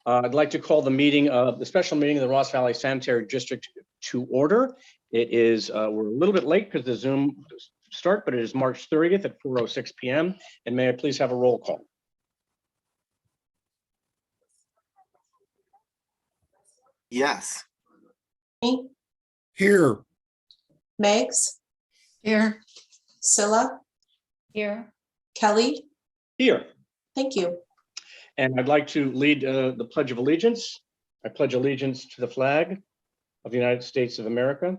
I'd like to call the meeting of the special meeting of the Ross Valley Sanitary District to order. It is, we're a little bit late because the Zoom start, but it is March 30th at 4:06 p.m. And may I please have a roll call? Yes. Me? Here. Megs? Here. Scylla? Here. Kelly? Here. Thank you. And I'd like to lead the Pledge of Allegiance. I pledge allegiance to the flag of the United States of America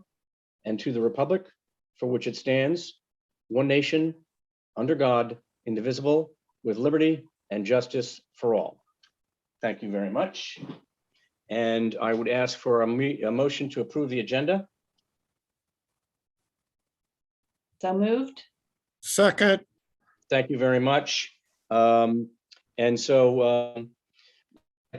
and to the republic for which it stands, one nation, under God, indivisible, with liberty and justice for all. Thank you very much. And I would ask for a motion to approve the agenda. So moved. Second. Thank you very much. And so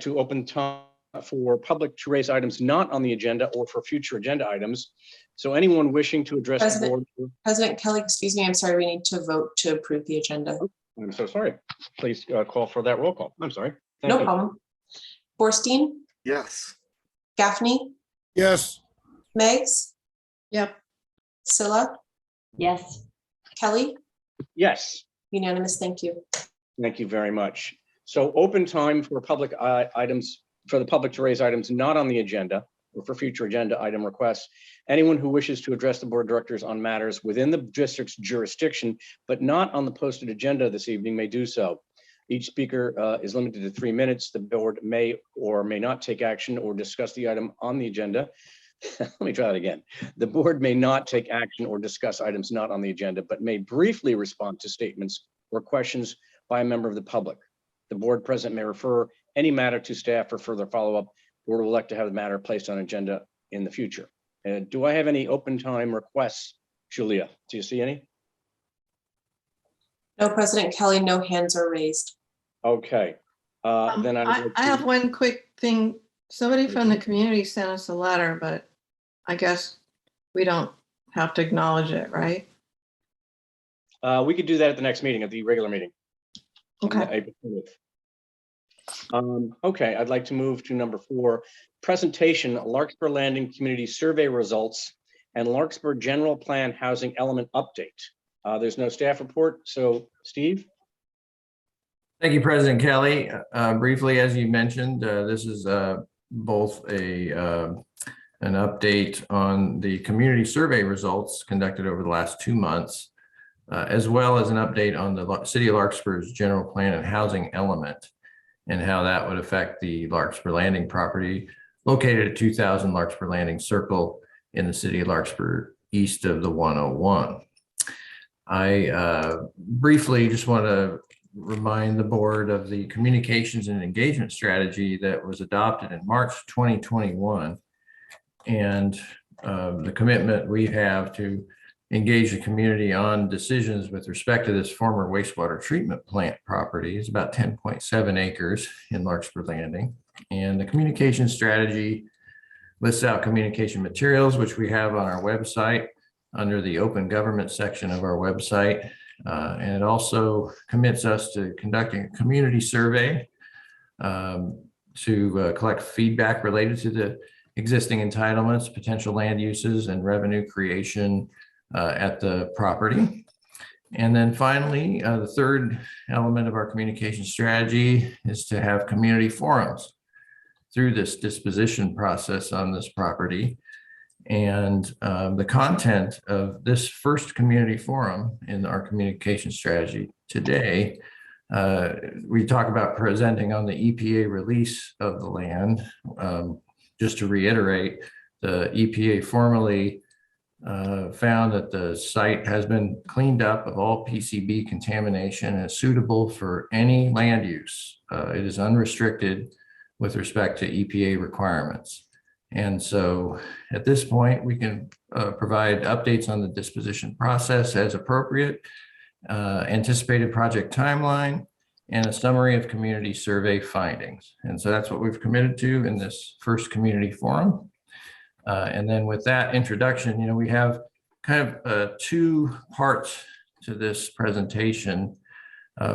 to open time for public to raise items not on the agenda or for future agenda items. So anyone wishing to address the board. President Kelly, excuse me, I'm sorry, we need to vote to approve the agenda. I'm so sorry. Please call for that roll call. I'm sorry. Thank No you. problem. Borstein? Yes. Gaffney? Yes. Megs? Yep. Scylla? Yes. Kelly? Yes. Unanimous, thank you. Thank you very much. So open time for public items, for the public to raise items not on the agenda or for future agenda item requests. Anyone who wishes to address the board of directors on matters within the district's jurisdiction, but not on the posted agenda this evening may do so. Each speaker is limited to 3 minutes. The board may or may not take action or discuss the item on the agenda. Let me try that again. The board may not take action or discuss items not on the agenda, but may briefly respond to statements or questions by a member of the public. The board president may refer any matter to staff for further follow-up. Board will elect to have the matter placed on agenda in the future. Do I have any open time requests, Julia? Do you see any? No, President Kelly, no hands are raised. Okay. Then I have one quick thing. Somebody from the community sent us a letter, but I guess we don't have to acknowledge it, right? we could do that at the next meeting, at the regular meeting. Okay. April 20th. Okay, I'd like to move to number 4, presentation, Larkspur Landing Community Survey results and Larkspur General Plan Housing Element Update. There's no staff report, so Steve? Thank you, President Kelly. Briefly, as you mentioned, this is both an update on the community survey results conducted over the last 2 months, as well as an update on the City of Larkspur's general plan and housing element and how that would affect the Larkspur Landing property located at 2000 Larkspur Landing Circle in the City of Larkspur, east of the 101. I briefly just want to remind the board of the communications and engagement strategy that was adopted in March 2021 and the commitment we have to engage the community on decisions with respect to this former wastewater treatment plant property. It's about 10.7 acres in Larkspur Landing. And the communication strategy lists out communication materials, which we have on our website under the open government section of our website. And it also commits us to conducting a community survey to collect feedback related to the existing entitlements, potential land uses, and revenue creation at the property. And then finally, the third element of our communication strategy is to have community forums through this disposition process on this property. And the content of this first community forum in our communication strategy today, we talk about presenting on the EPA release of the land. Just to reiterate, the EPA formally found that the site has been cleaned up of all PCB contamination and is suitable for any land use. It is unrestricted with respect to EPA requirements. And so at this point, we can provide updates on the disposition process as appropriate, anticipated project timeline, and a summary of community survey findings. And so that's what we've committed to in this first community forum. And then with that introduction, we have kind of 2 parts to this presentation.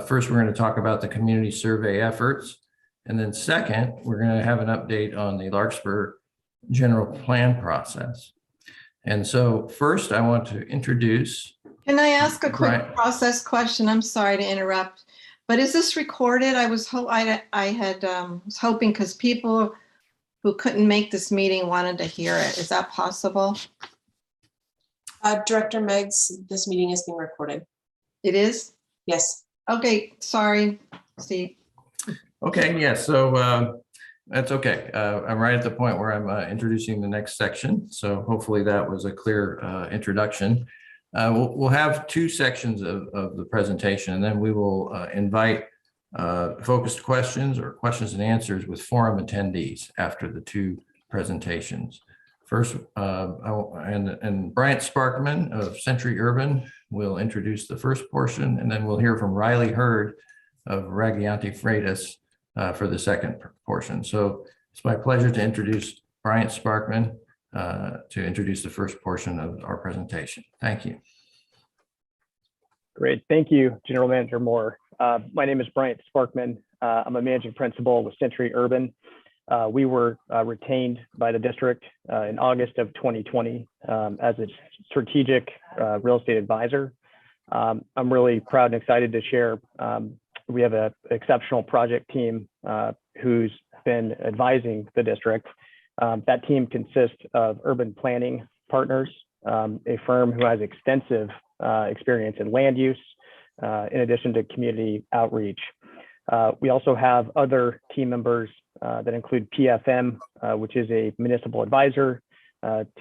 First, we're going to talk about the community survey efforts. And then second, we're going to have an update on the Larkspur general plan process. And so first, I want to introduce. Can I ask a quick Right. process question? I'm sorry to interrupt, but is this recorded? I was was hoping because people who couldn't make this meeting wanted to hear it. Is that possible? Director Meggs, this meeting is being recorded. It is? Yes. Okay, sorry, Steve. Okay, yeah, so that's okay. I'm right at the point where I'm introducing the next section. So hopefully that was a clear introduction. We'll have two sections of the presentation, and then we will invite focused questions or questions and answers with forum attendees after the two presentations. First, and Bryant Sparkman of Century Urban will introduce the first portion, and then we'll hear from Riley Hurd of Ragianti Freitas for the second portion. So it's my pleasure to introduce Bryant Sparkman to introduce the first portion of our presentation. Thank you. Great. Thank you, General Manager Moore. My name is Bryant Sparkman. I'm a managing principal with Century Urban. We were retained by the district in August of 2020 as a strategic real estate advisor. I'm really proud and excited to share. We have an exceptional project team who's been advising the district. That team consists of Urban Planning Partners, a firm who has extensive experience in land use, in addition to community outreach. We also have other team members that include PFM, which is a municipal advisor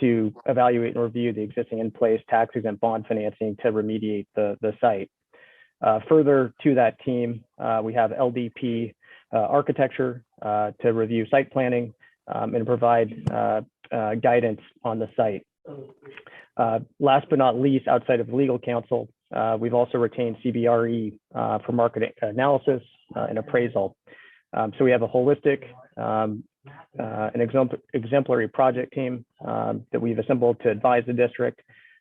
to evaluate and review the existing in-place tax-exempt bond financing to remediate the site. Further to that team, we have LDP Architecture to review site planning and provide guidance on the site. Last but not least, outside of legal counsel, we've also retained CBRE for market analysis and appraisal. So we have a holistic an exemplary project team that we've assembled to advise the district.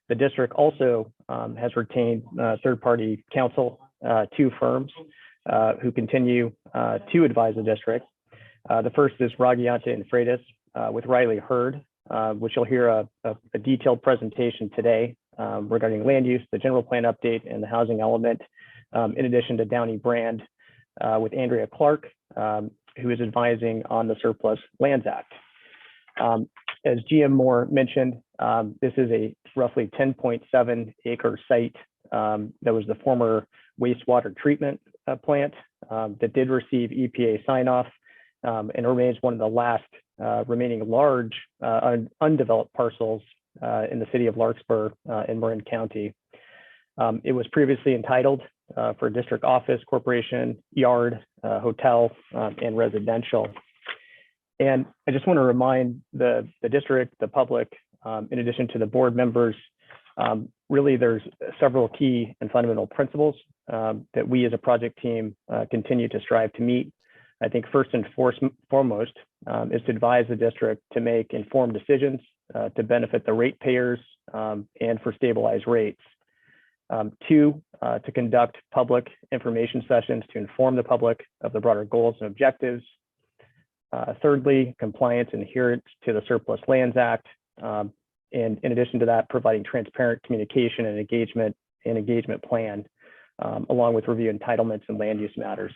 The district also has retained third-party counsel, two firms who continue to advise the district. The first is Ragianti and Freitas with Riley Hurd, which you'll hear a detailed presentation today regarding land use, the general plan update, and the housing element, in addition to Downey Brand with Andrea Clark, who is advising on the Surplus Lands Act. As GM Moore mentioned, this is a roughly 10.7 acre site that was the former wastewater treatment plant that did receive EPA sign-off and remains one of the last remaining large undeveloped parcels in the city of Larkspur in Marin County. It was previously entitled for district office, corporation, yard, hotel, and residential. And I just want to remind the district, the public, in addition to the board members, really there's several key and fundamental principles that we as a project team continue to strive to meet. I think first and foremost is to advise the district to make informed decisions to benefit the ratepayers and for stabilized rates. Two, to conduct public information sessions to inform the public of the broader goals and objectives. Thirdly, compliance and adherence to the Surplus Lands Act. And in addition to that, providing transparent communication and engagement plan, along with review entitlements and land use matters.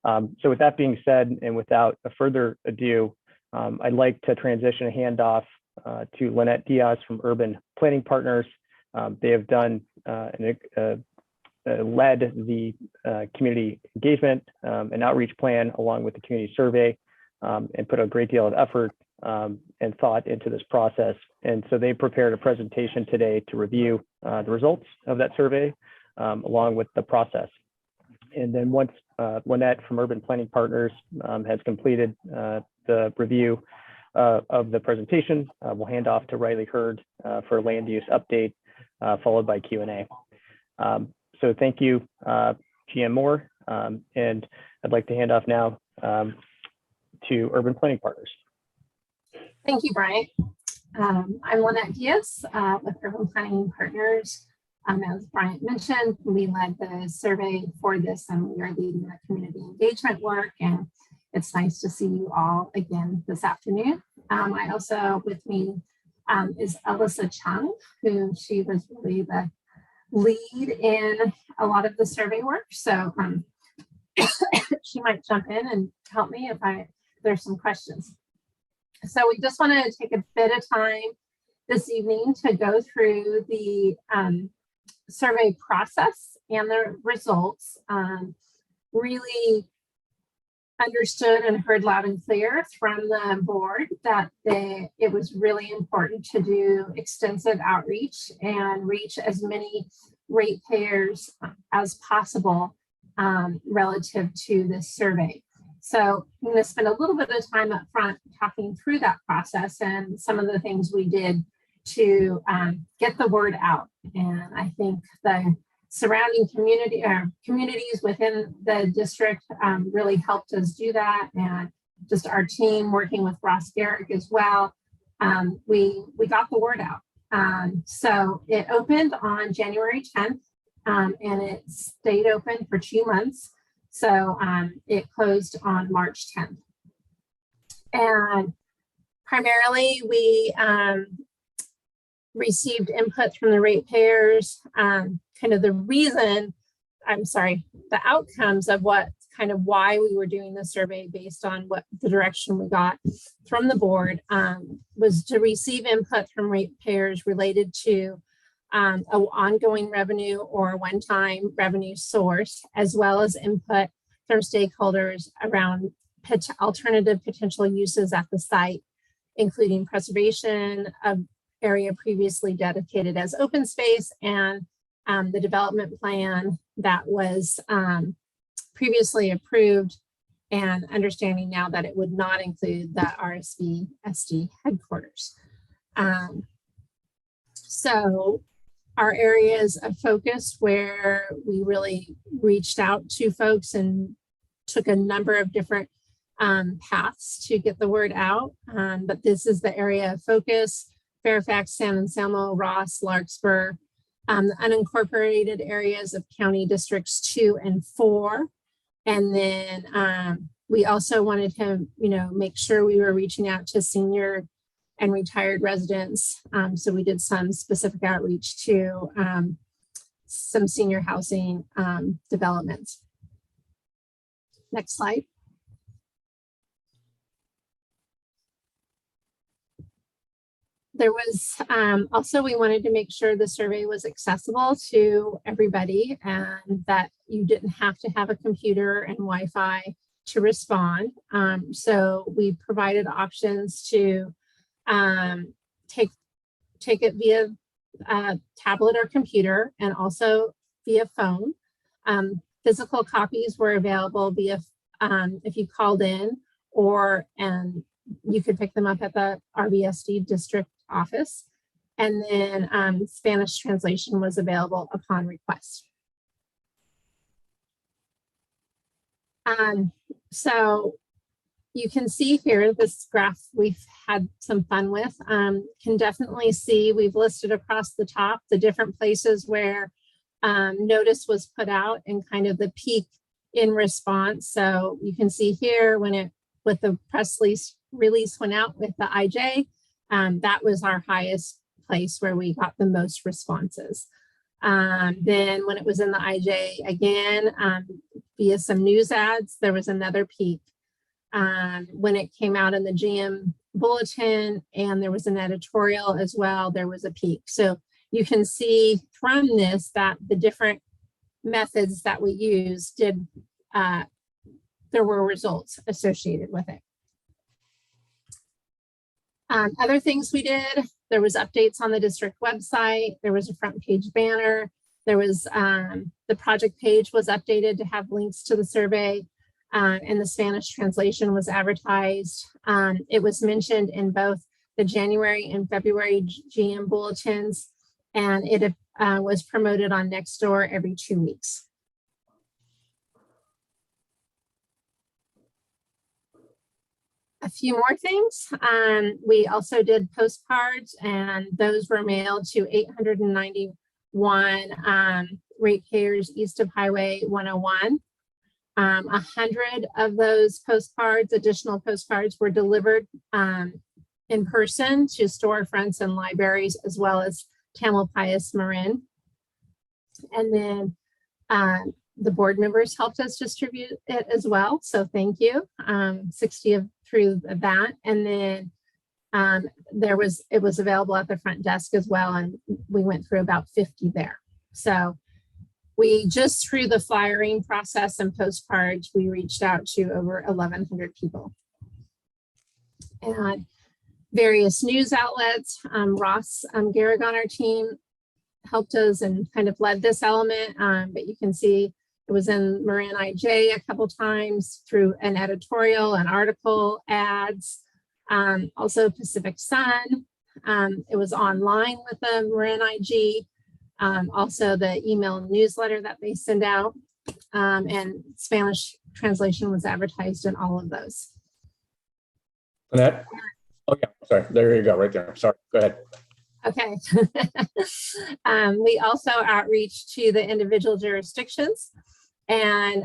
So with that being said, and without a further ado, I'd like to transition a handoff to Lynette Diaz from Urban Planning Partners. They have done led the community engagement and outreach plan along with the community survey and put a great deal of effort and thought into this process. And so they prepared a presentation today to review the results of that survey along with the process. And then once Lynette from Urban Planning Partners has completed the review of the presentation, we'll hand off to Riley Hurd for a land use update, followed by Q&A. So thank you, GM Moore, and I'd like to hand off now to Urban Planning Partners. Thank you, Brian. I'm Lynette Diaz with Urban Planning Partners. As Bryant mentioned, we led the survey for this and we are leading the community engagement work. And it's nice to see you all again this afternoon. I also with me is Alyssa Chung, who she was really the lead in a lot of the survey work. So she might jump in and help me if there's some questions. So we just want to take a bit of time this evening to go through the survey process and the results. Really understood and heard loud and clear from the board that it was really important to do extensive outreach and reach as many ratepayers as possible relative to this survey. So I'm going to spend a little bit of time up front talking through that process and some of the things we did to get the word out. And I think the surrounding communities within the district really helped us do that. And just our team working with Ross Garrick as well, we got the word out. So it opened on January 10th and it stayed open for 2 months. So it closed on March 10th. And primarily we received input from the ratepayers, kind of the outcomes of why we were doing the survey based on what the direction we got from the board was to receive input from ratepayers related to an ongoing revenue or one-time revenue source, as well as input from stakeholders around alternative potential uses at the site, including preservation of area previously dedicated as open space and the development plan that was previously approved, and understanding now that it would not include the RSV SD headquarters. So our areas of focus where we really reached out to folks and took a number of different paths to get the word out. But this is the area of focus: Fairfax, San Anselmo, Ross, Larkspur, the unincorporated areas of County Districts 2 and 4. And then we also wanted to, make sure we were reaching out to senior and retired residents. So we did some specific outreach to some senior housing developments. Next slide. There was also, we wanted to make sure the survey was accessible to everybody and that you didn't have to have a computer and Wi-Fi to respond. So we provided options to take it via tablet or computer and also via phone. Physical copies were available via if you called in, and you could pick them up at the RVSD district office. And then Spanish translation was available upon request. So you can see here, this graph we've had some fun with. Can definitely see we've listed across the top the different places where notice was put out and kind of the peak in response. So you can see here with the press release went out with the IJ, that was our highest place where we got the most responses. Then when it was in the IJ again, via some news ads, there was another peak. When it came out in the GM bulletin and there was an editorial as well, there was a peak. So you can see from this that the different methods that we used there were results associated with it. Other things we did, there was updates on the district website. There was a front page banner. There was the project page was updated to have links to the survey, and the Spanish translation was advertised. It was mentioned in both the January and February GM bulletins, and it was promoted on Nextdoor every 2 weeks. A few more things. We also did postcards, and those were mailed to 891 ratepayers east of Highway 101. 100 of those postcards, additional postcards, were delivered in person to storefronts and libraries, as well as Tamalpais Marin. And then the board members helped us distribute it as well. So thank you. 60 through that. And then it was available at the front desk as well. And we went through about 50 there. So we just through the flyering process and postcards, we reached out to over 1,100 people. And various news outlets, Ross Garrick on our team helped us and kind of led this element, but you can see it was in Marin IJ a couple times through an editorial, an article, ads, also Pacific Sun. It was online with the Marin IG, also the email newsletter that they send out, and Spanish translation was advertised in all of those. Annette? Oh, yeah, sorry. There you go, right there. Sorry, go ahead. Okay. We also outreach to the individual jurisdictions and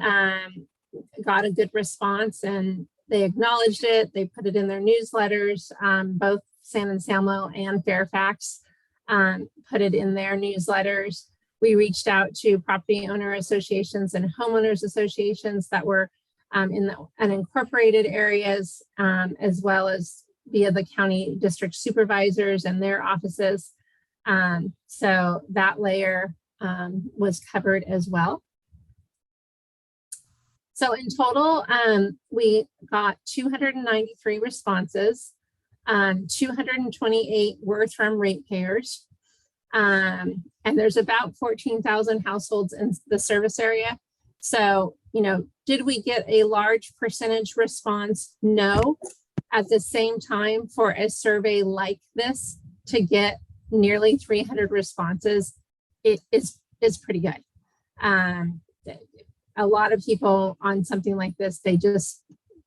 got a good response, and they acknowledged it. They put it in their newsletters. Both San Anselmo and Fairfax put it in their newsletters. We reached out to property owner associations and homeowners associations that were in the unincorporated areas, as well as via the county district supervisors and their offices. So that layer was covered as well. So in total, we got 293 responses. 228 were from ratepayers. And there's about 14,000 households in the service area. So, you know, did we get a large percentage response? No. At the same time, for a survey like this to get nearly 300 responses, it is pretty good. A lot of people on something like this, they just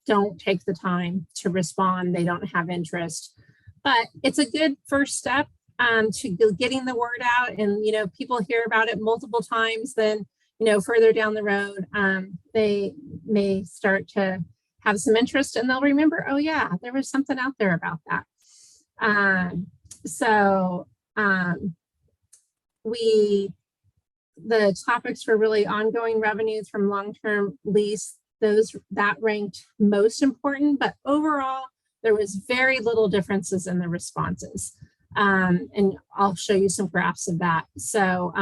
don't take the time to respond. They don't have interest, but it's a good first step to getting the word out. And, you know, people hear about it multiple times, then, you know, further down the road, they may start to have some interest and they'll remember, oh yeah, there was something out there about that. The topics were really ongoing revenues from long-term lease, that ranked most important, but overall, there was very little differences in the responses. And I'll show you some graphs of that. So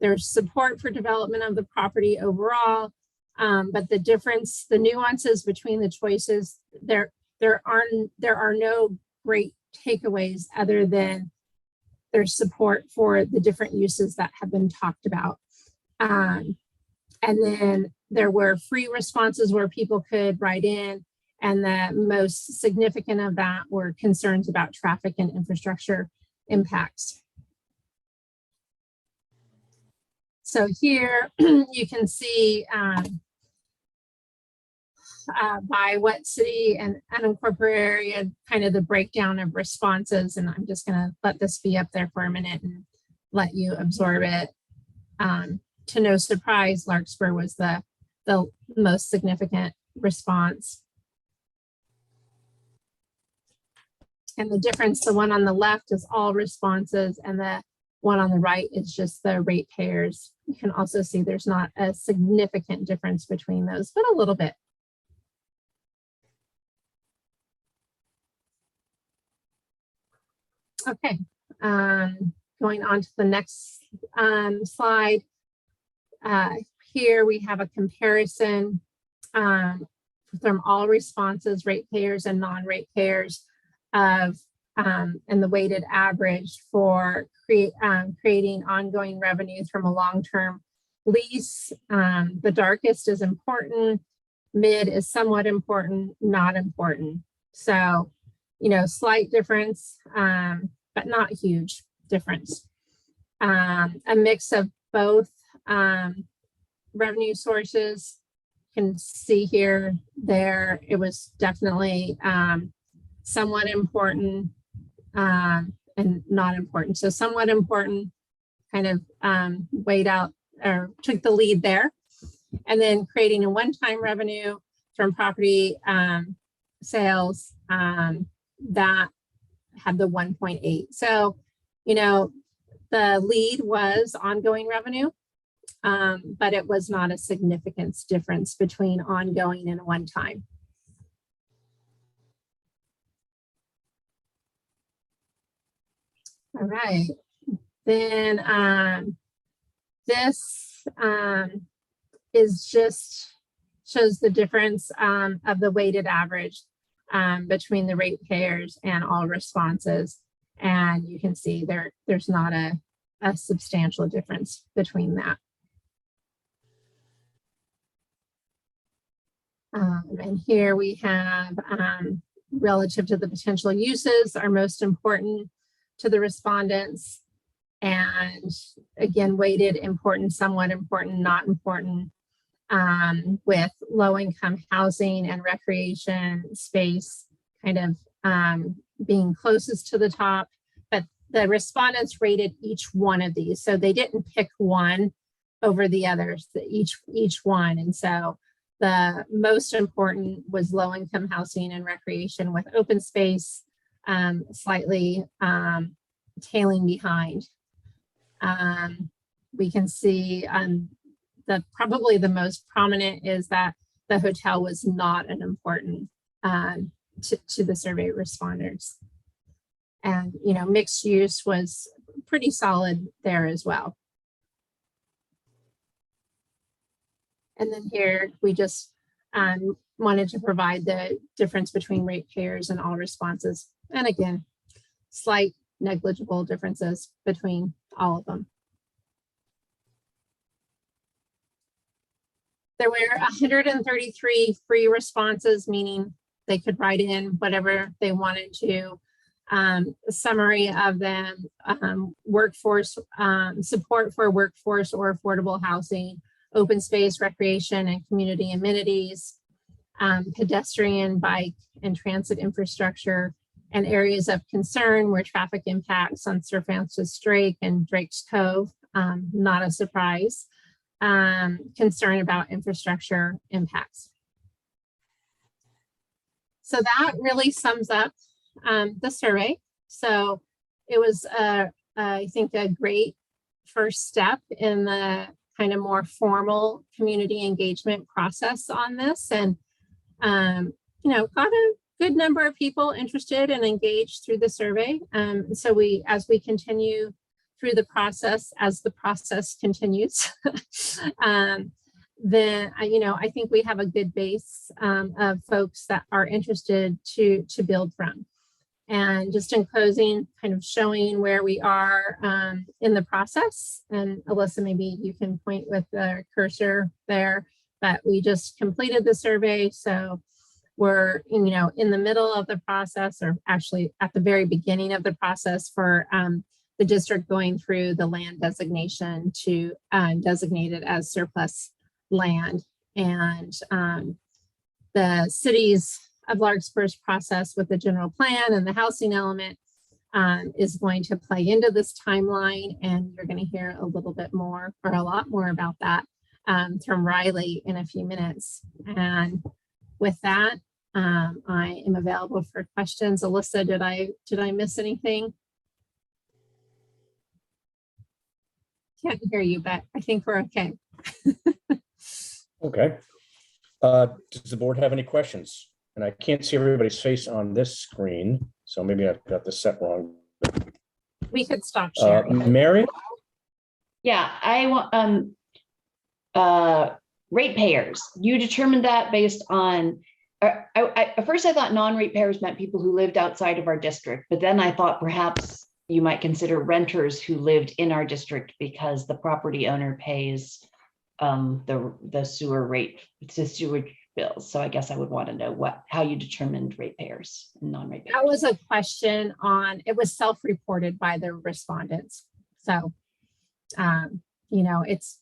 there's support for development of the property overall, but the nuances between the choices, there are no great takeaways other than there's support for the different uses that have been talked about. And then there were free responses where people could write in, and the most significant of that were concerns about traffic and infrastructure impacts. So here you can see by what city and unincorporated area, kind of the breakdown of responses. And I'm just gonna let this be up there for a minute and let you absorb it. To no surprise, Larkspur was the most significant response. And the difference, the one on the left is all responses, and the one on the right is just the ratepayers. You can also see there's not a significant difference between those, but a little bit. Okay, going on to the next slide. Here we have a comparison from all responses, ratepayers and non-ratepayers, of and the weighted average for creating ongoing revenues from a long-term lease. The darkest is important, mid is somewhat important, not important. So, you know, slight difference, but not huge difference. A mix of both revenue sources. You can see here, there, it was definitely somewhat important and not important. So somewhat important kind of weighed out or took the lead there. And then creating a one-time revenue from property sales that had the 1.8. So, you know, the lead was ongoing revenue, but it was not a significant difference between ongoing and one time. All right, then this is just shows the difference of the weighted average between the ratepayers and all responses. And you can see there's not a substantial difference between that. And here we have relative to the potential uses are most important to the respondents. And again, weighted important, somewhat important, not important, with low income housing and recreation space kind of being closest to the top. But the respondents rated each one of these. So they didn't pick one over the others, each one. And so the most important was low income housing and recreation, with open space slightly tailing behind. We can see that probably the most prominent is that the hotel was not an important to the survey responders. And, you know, mixed use was pretty solid there as well. And then here we just wanted to provide the difference between ratepayers and all responses. And again, slight negligible differences between all of them. There were 133 free responses, meaning they could write in whatever they wanted to. A summary of them: workforce support for workforce or affordable housing, open space, recreation and community amenities, pedestrian, bike and transit infrastructure, and areas of concern where traffic impacts on Sir Francis Drake and Drake's Cove, not a surprise, concern about infrastructure impacts. So that really sums up the survey. So it was, I think, a great first step in the kind of more formal community engagement process on this, and you know, got a good number of people interested and engaged through the survey. So as we continue through the process, as the process continues, then you know, I think we have a good base of folks that are interested to build from. And just in closing, kind of showing where we are in the process. And Alyssa, maybe you can point with the cursor there, but we just completed the survey. So we're, you know, in the middle of the process, or actually at the very beginning of the process for the district going through the land designation to designate it as surplus land. And the city's of Larkspur's process with the general plan and the housing element is going to play into this timeline. And you're going to hear a little bit more, or a lot more, about that from Riley in a few minutes. And with that, I am available for questions. Alyssa, did I miss anything? Can't hear you, but I think we're okay. Okay. Does the board have any questions? And I can't see everybody's face on this screen, so maybe I've got this set wrong. We could stop sharing. Marin? Yeah, I want ratepayers. You determined that based on. At first, I thought non-ratepayers meant people who lived outside of our district, but then I thought perhaps you might consider renters who lived in our district because the property owner pays the sewer rate, the sewage bills. So I guess I would want to know how you determined ratepayers and non-ratepayers. That was a question on, it was self-reported by the respondents. So, you know, it's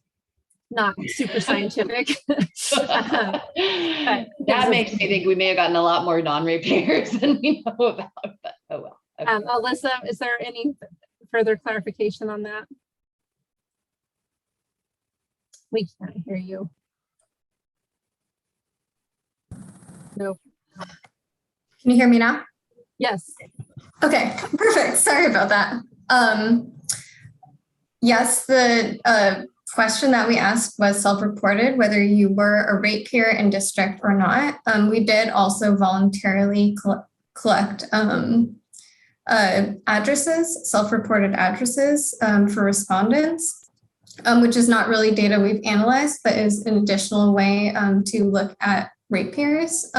not super scientific. That makes me think we may have gotten a lot more non-ratepayers than we know about, but oh well. Okay. Alyssa, is there any further clarification on that? We can't hear you. No. Can you hear me now? Yes. Okay, perfect. Sorry about that. Yes, the question that we asked was self-reported, whether you were a ratepayer in district or not. We did also voluntarily collect addresses, self-reported addresses for respondents, which is not really data we've analyzed, but is an additional way to look at ratepayers.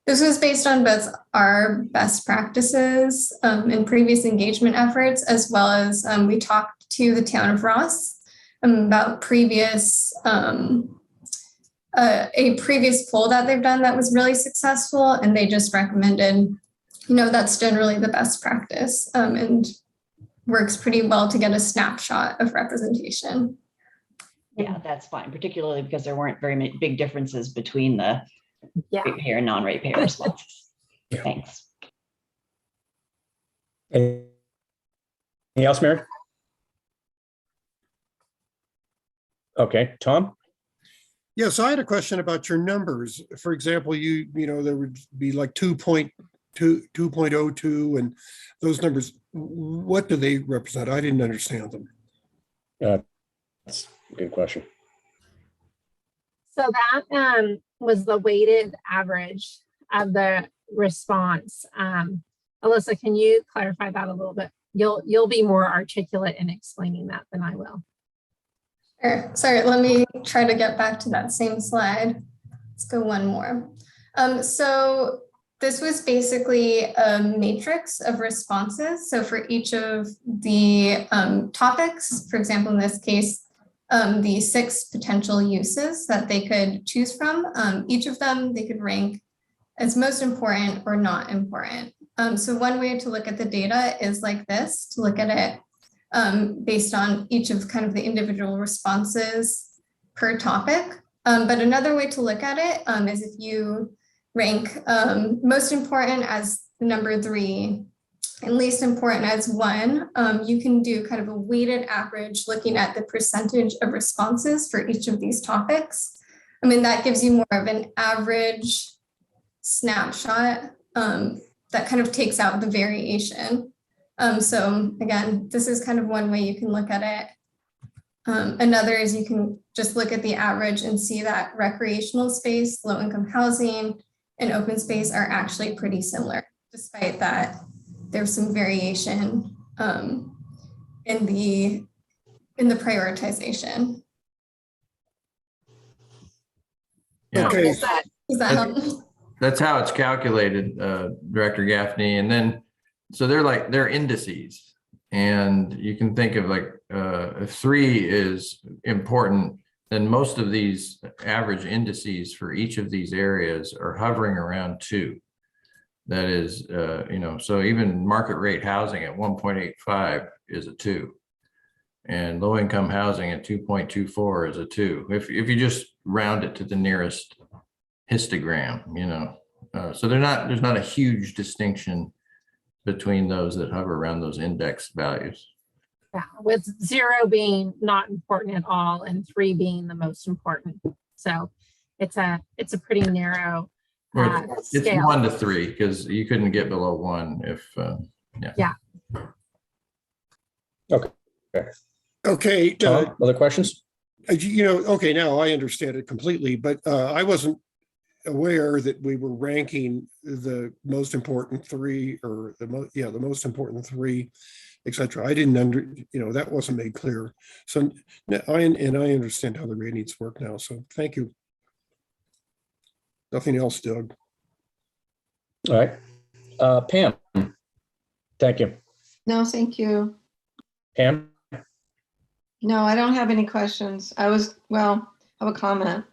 This was based on both our best practices and previous engagement efforts, as well as we talked to the town of Ross about a previous poll that they've done that was really successful, and they just recommended, that's generally the best practice and works pretty well to get a snapshot of representation. Yeah, that's fine, particularly because there weren't very many big differences between the ratepayer and non-ratepayer responses. Yeah. Thanks. Anything else, Marin? Okay, Tom? Yes, I had a question about your numbers. For example, there would be like 2.02 and those numbers. What do they represent? I didn't understand them. That's a good question. So that was the weighted average of the response. Alyssa, can you clarify that a little bit? You'll be more articulate in explaining that than I will. Sure. Sorry, let me try to get back to that same slide. Let's go one more. So this was basically a matrix of responses. So for each of the topics, for example, in this case, the 6 potential uses that they could choose from, each of them they could rank as most important or not important. So one way to look at the data is like this, to look at it based on each of kind of the individual responses per topic. But another way to look at it is if you rank most important as the number 3 and least important as 1, you can do kind of a weighted average looking at the percentage of responses for each of these topics. I mean, that gives you more of an average snapshot that kind of takes out the variation. So again, this is kind of one way you can look at it. Another is you can just look at the average and see that recreational space, low-income housing, and open space are actually pretty similar, despite that there's some variation in the prioritization. Yeah. Okay. Does that help? That's how it's calculated, Director Gaffney. And then, so they're indices. And you can think of like if 3 is important, then most of these average indices for each of these areas are hovering around 2. That is, so even market rate housing at 1.85 is a 2. And low income housing at 2.24 is a 2. If you just round it to the nearest histogram, so there's not a huge distinction between those that hover around those index values. Yeah, with 0 being not important at all and 3 being the most important. So it's a pretty narrow It's scale. 1 to 3 because you couldn't get below 1 if Yeah. Okay. Tom, other questions? Okay, now I understand it completely, but I wasn't aware that we were ranking the most important 3 or the most important 3, etc. I didn't that wasn't made clear. So I understand how the ratings work now. So thank you. Nothing else, Doug. All right. Pam. Thank you. No, thank you. Pam? No, I don't have any questions. I have a comment.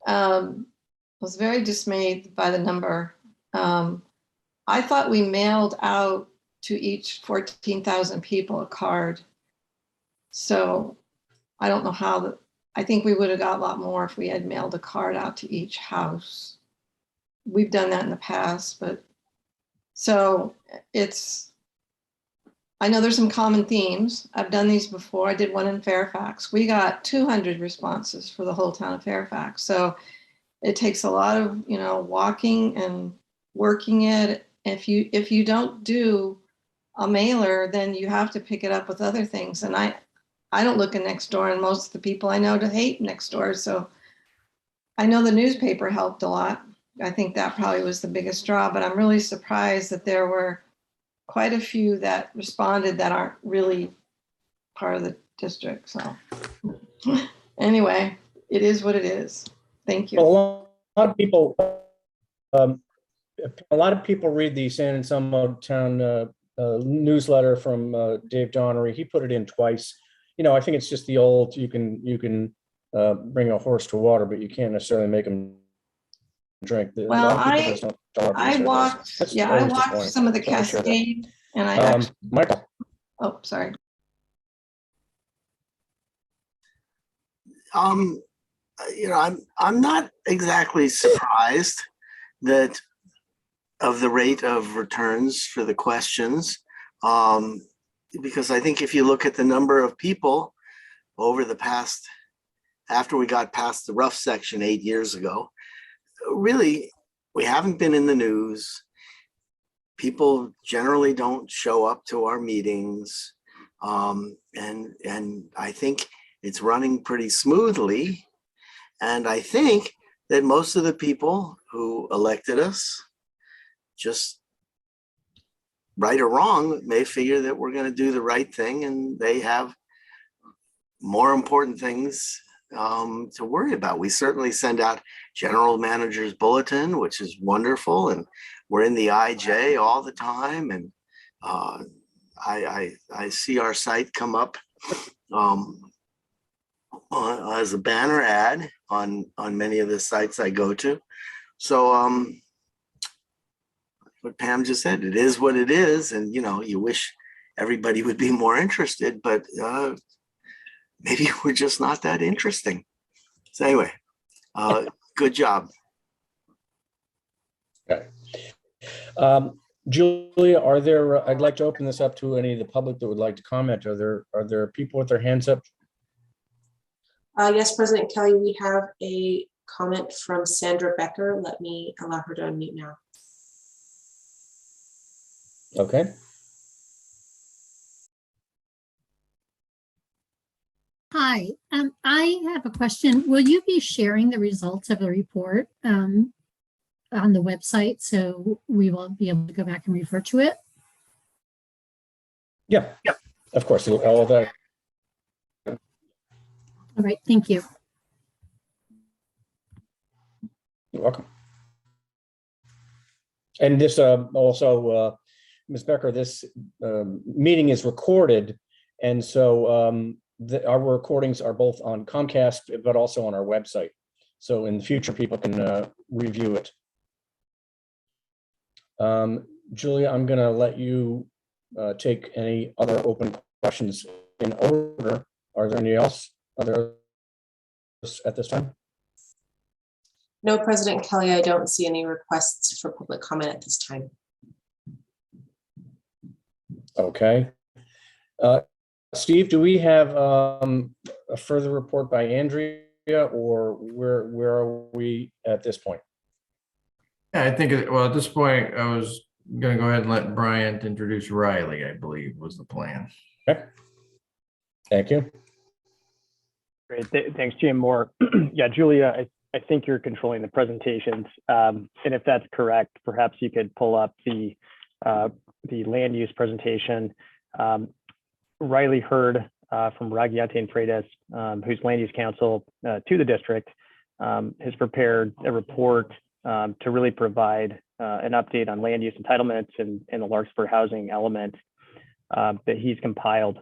I was very dismayed by the number. I thought we mailed out to each 14,000 people a card. So I don't know how I think we would have got a lot more if we had mailed a card out to each house. We've done that in the past, but so I know there's some common themes. I've done these before. I did one in Fairfax. We got 200 responses for the whole town of Fairfax. So it takes a lot of, walking and working it. If you don't do a mailer, then you have to pick it up with other things. And I don't look at Nextdoor, and most of the people I know to hate Nextdoor. So I know the newspaper helped a lot. I think that probably was the biggest draw, but I'm really surprised that there were quite a few that responded that aren't really part of the district. So anyway, it is what it is. Thank you. A lot of people, read the San Anselmo Town newsletter from Dave Donnery. He put it in twice. I think it's just the old, you can bring a horse to water, but you can't necessarily make him drink. Well, I walked some of the Cascade, and I actually, Michael. oh, sorry. I'm not exactly surprised that of the rate of returns for the questions, because I think if you look at the number of people over the past, after we got past the rough section 8 years ago, really, we haven't been in the news. People generally don't show up to our meetings, and I think it's running pretty smoothly. And I think that most of the people who elected us, just right or wrong, may figure that we're going to do the right thing, and they have more important things to worry about. We certainly send out general manager's bulletin, which is wonderful, and we're in the IJ all the time. And I see our site come up as a banner ad on many of the sites I go to. So what Pam just said, it is what it is, and you wish everybody would be more interested, but maybe we're just not that interesting. So anyway, good job. Okay. Julia, I'd like to open this up to any of the public that would like to comment. Are there people with their hands up? Yes, President Kelly, we have a comment from Sandra Becker. Let me allow her to unmute now. Okay. Hi, I have a question. Will you be sharing the results of the report on the website so we will be able to go back and refer to it? Yeah, of course, all of that. All right, thank you. You're welcome. And this also, Ms. Becker, this meeting is recorded, and so our recordings are both on Comcast, but also on our website. So in the future, people can review it. Julia, I'm going to let you take any other open questions in order. Are there any else? Are there at this time? No, President Kelly, I don't see any requests for public comment at this time. Okay. Steve, do we have a further report by Andrea, or where are we at this point? Yeah, I think, well, at this point, I was going to go ahead and let Bryant introduce Riley, I believe was the plan. Okay. Thank you. Great, thanks, Jim Moore. Yeah, Julia, I think you're controlling the presentations. And if that's correct, perhaps you could pull up the land use presentation. Riley Hurd from Raguiate and Freitas, who's land use counsel to the district, has prepared a report to really provide an update on land use entitlements and the Larkspur housing element that he's compiled.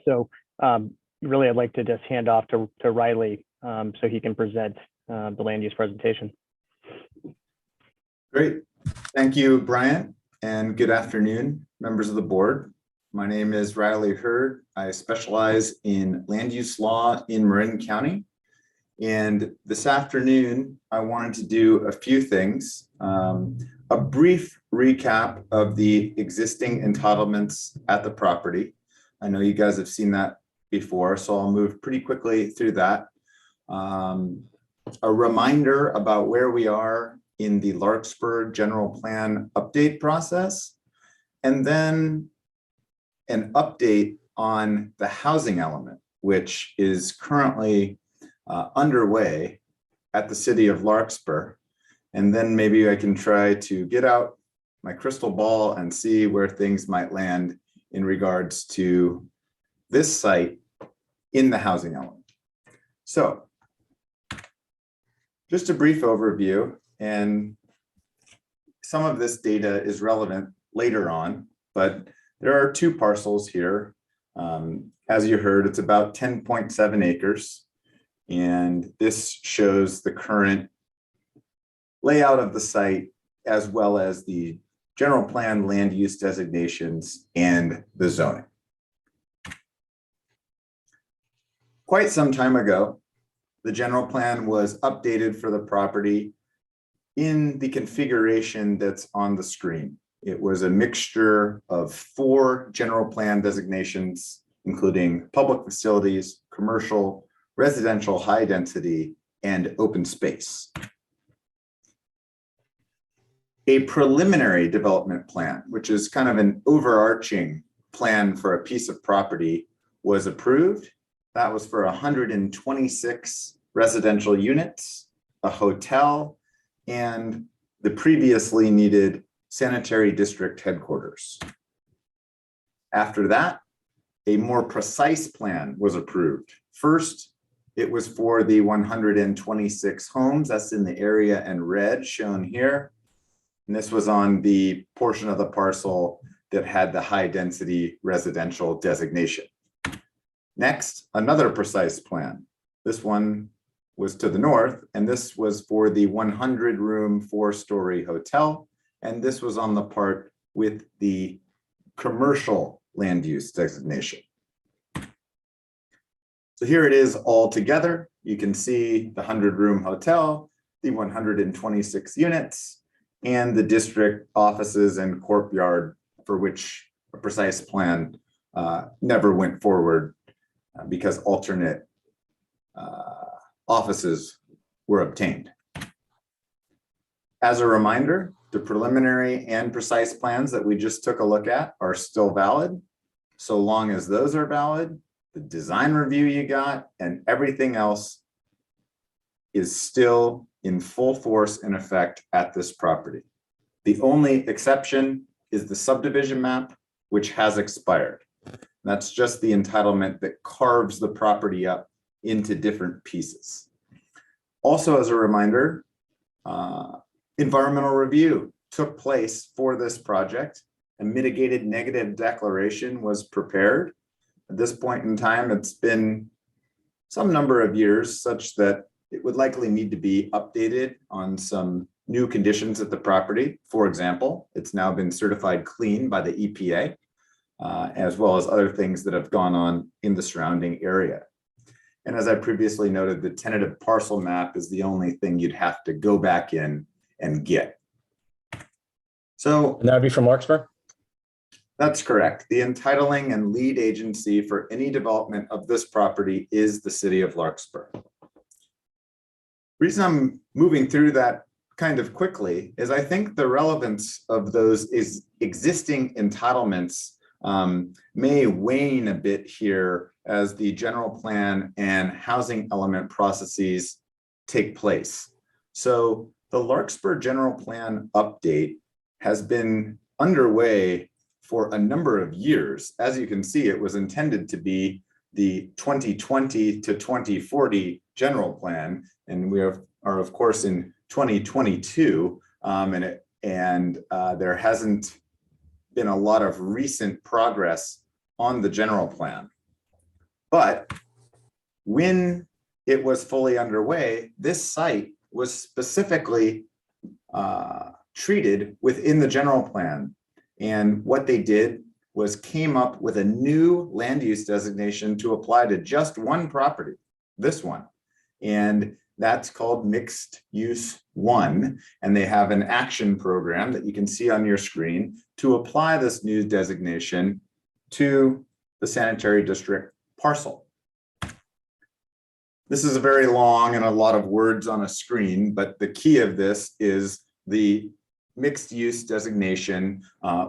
So really, I'd like to just hand off to Riley so he can present the land use presentation. Great. Thank you, Bryant, and good afternoon, members of the board. My name is Riley Hurd. I specialize in land use law in Marin County. And this afternoon, I wanted to do a few things. A brief recap of the existing entitlements at the property. I know you guys have seen that before, so I'll move pretty quickly through that. a reminder about where we are in the Larkspur general plan update process, and then an update on the housing element, which is currently underway at the city of Larkspur. And then maybe I can try to get out my crystal ball and see where things might land in regards to this site in the housing element. So just a brief overview, and some of this data is relevant later on, but there are two parcels here. As you heard, it's about 10.7 acres. And this shows the current layout of the site, as well as the general plan land use designations and the zoning. Quite some time ago, the general plan was updated for the property in the configuration that's on the screen. It was a mixture of 4 general plan designations, including public facilities, commercial, residential, high density, and open space. A preliminary development plan, which is kind of an overarching plan for a piece of property, was approved. That was for 126 residential units, a hotel, and the previously needed sanitary district headquarters. After that, a more precise plan was approved. First, it was for the 126 homes. That's in the area in red shown here. And this was on the portion of the parcel that had the high density residential designation. Next, another precise plan. This one was to the north, and this was for the 100-room 4-story hotel. And this was on the part with the commercial land use designation. So here it is all together. You can see the 100-room hotel, the 126 units, and the district offices and courtyard, for which a precise plan never went forward because alternate offices were obtained. As a reminder, the preliminary and precise plans that we just took a look at are still valid. So long as those are valid, the design review you got and everything else is still in full force and effect at this property. The only exception is the subdivision map, which has expired. That's just the entitlement that carves the property up into different pieces. Also, as a reminder, environmental review took place for this project. A mitigated negative declaration was prepared. At this point in time, it's been some number of years such that it would likely need to be updated on some new conditions at the property. For example, it's now been certified clean by the EPA, as well as other things that have gone on in the surrounding area. And as I previously noted, the tentative parcel map is the only thing you'd have to go back in and get. So And that'd be from Larkspur? That's correct. The entitling and lead agency for any development of this property is the city of Larkspur. Reason I'm moving through that kind of quickly is I think the relevance of those existing entitlements may wane a bit here as the general plan and housing element processes take place. So the Larkspur general plan update has been underway for a number of years. As you can see, it was intended to be the 2020 to 2040 general plan, and we are of course in 2022, and there hasn't been a lot of recent progress on the general plan. But when it was fully underway, this site was specifically treated within the general plan. And what they did was came up with a new land use designation to apply to just one property, this one. And that's called Mixed Use 1. And they have an action program that you can see on your screen to apply this new designation to the sanitary district parcel. this is a very long and a lot of words on a screen, but the key of this is the mixed use designation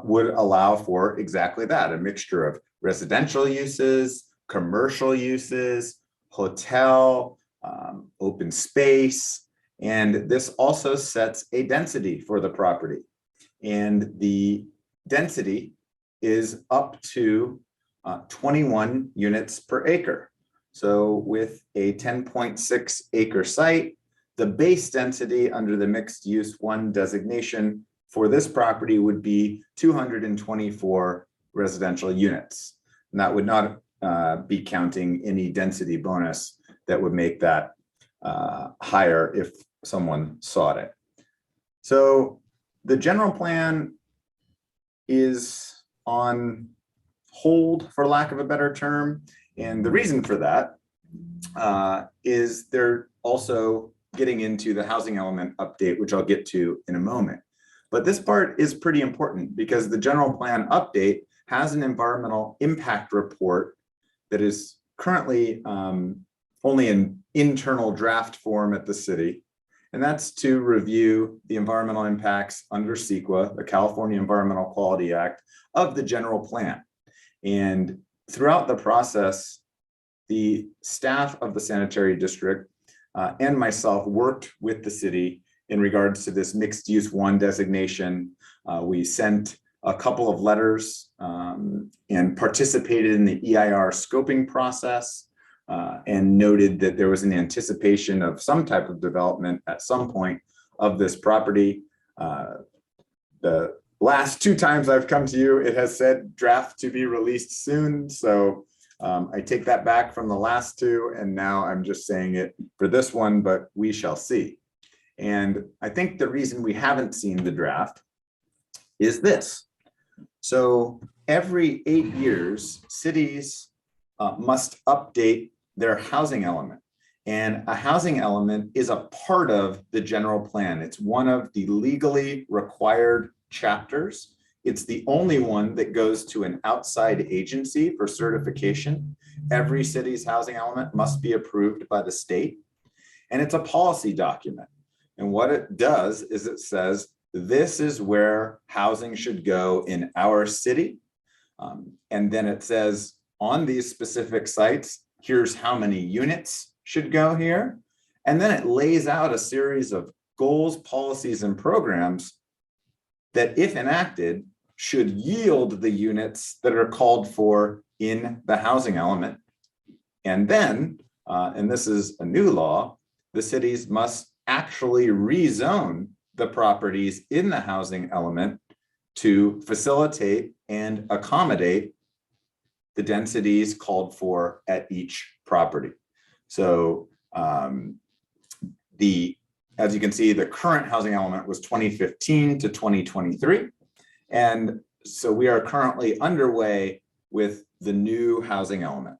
would allow for exactly that, a mixture of residential uses, commercial uses, hotel, open space. And this also sets a density for the property. And the density is up to 21 units per acre. So with a 10.6 acre site, the base density under the mixed use 1 designation for this property would be 224 residential units. And that would not be counting any density bonus that would make that higher if someone sought it. So the general plan is on hold, for lack of a better term. And the reason for that is they're also getting into the housing element update, which I'll get to in a moment. But this part is pretty important because the general plan update has an environmental impact report that is currently only in internal draft form at the city. And that's to review the environmental impacts under CEQA, the California Environmental Quality Act, of the general plan. And throughout the process, the staff of the sanitary district and myself worked with the city in regards to this mixed use 1 designation. We sent a couple of letters and participated in the EIR scoping process and noted that there was an anticipation of some type of development at some point of this property. The last 2 times I've come to you, it has said draft to be released soon. So I take that back from the last 2, and now I'm just saying it for this one, but we shall see. And I think the reason we haven't seen the draft is this. So every 8 years, cities must update their housing element. And a housing element is a part of the general plan. It's one of the legally required chapters. It's the only one that goes to an outside agency for certification. Every city's housing element must be approved by the state. And it's a policy document. And what it does is it says, this is where housing should go in our city. And then it says, on these specific sites, here's how many units should go here. And then it lays out a series of goals, policies, and programs that, if enacted, should yield the units that are called for in the housing element. And then, and this is a new law, the cities must actually rezone the properties in the housing element to facilitate and accommodate the densities called for at each property. So as you can see, the current housing element was 2015 to 2023. And so we are currently underway with the new housing element.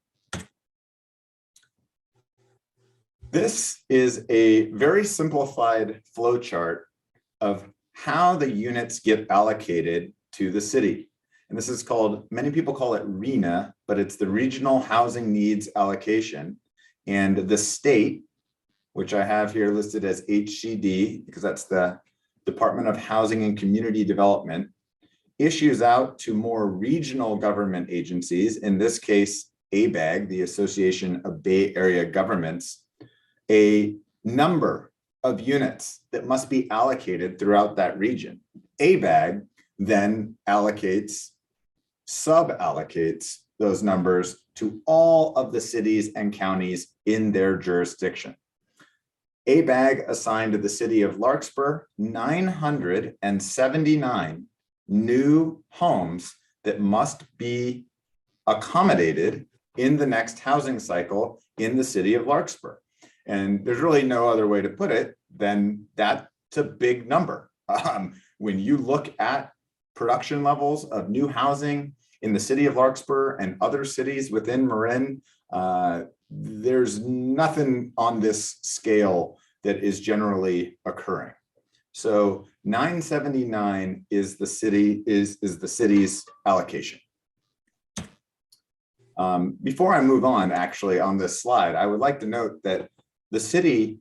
This is a very simplified flow chart of how the units get allocated to the city. And this is called, many people call it RHNA, but it's the Regional Housing Needs Allocation. And the state, which I have here listed as HCD, because that's the Department of Housing and Community Development, issues out to more regional government agencies, in this case, ABAG, the Association of Bay Area Governments, a number of units that must be allocated throughout that region. ABAG then sub-allocates those numbers to all of the cities and counties in their jurisdiction. ABAG assigned to the city of Larkspur 979 new homes that must be accommodated in the next housing cycle in the city of Larkspur. And there's really no other way to put it than that's a big number. When you look at production levels of new housing in the city of Larkspur and other cities within Marin, there's nothing on this scale that is generally occurring. So 979 is the city's allocation. Before I move on, actually, on this slide, I would like to note that the city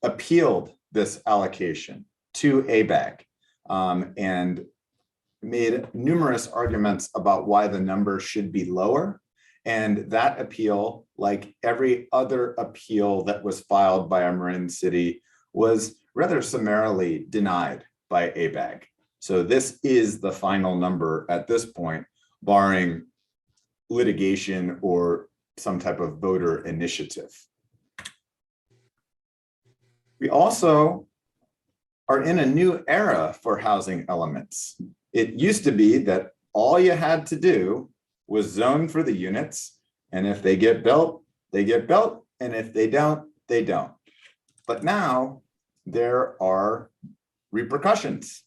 appealed this allocation to ABAG and made numerous arguments about why the number should be lower. And that appeal, like every other appeal that was filed by a Marin city, was rather summarily denied by ABAG. So this is the final number at this point, barring litigation or some type of voter initiative. We also are in a new era for housing elements. It used to be that all you had to do was zone for the units, and if they get built, they get built, and if they don't, they don't. But now there are repercussions.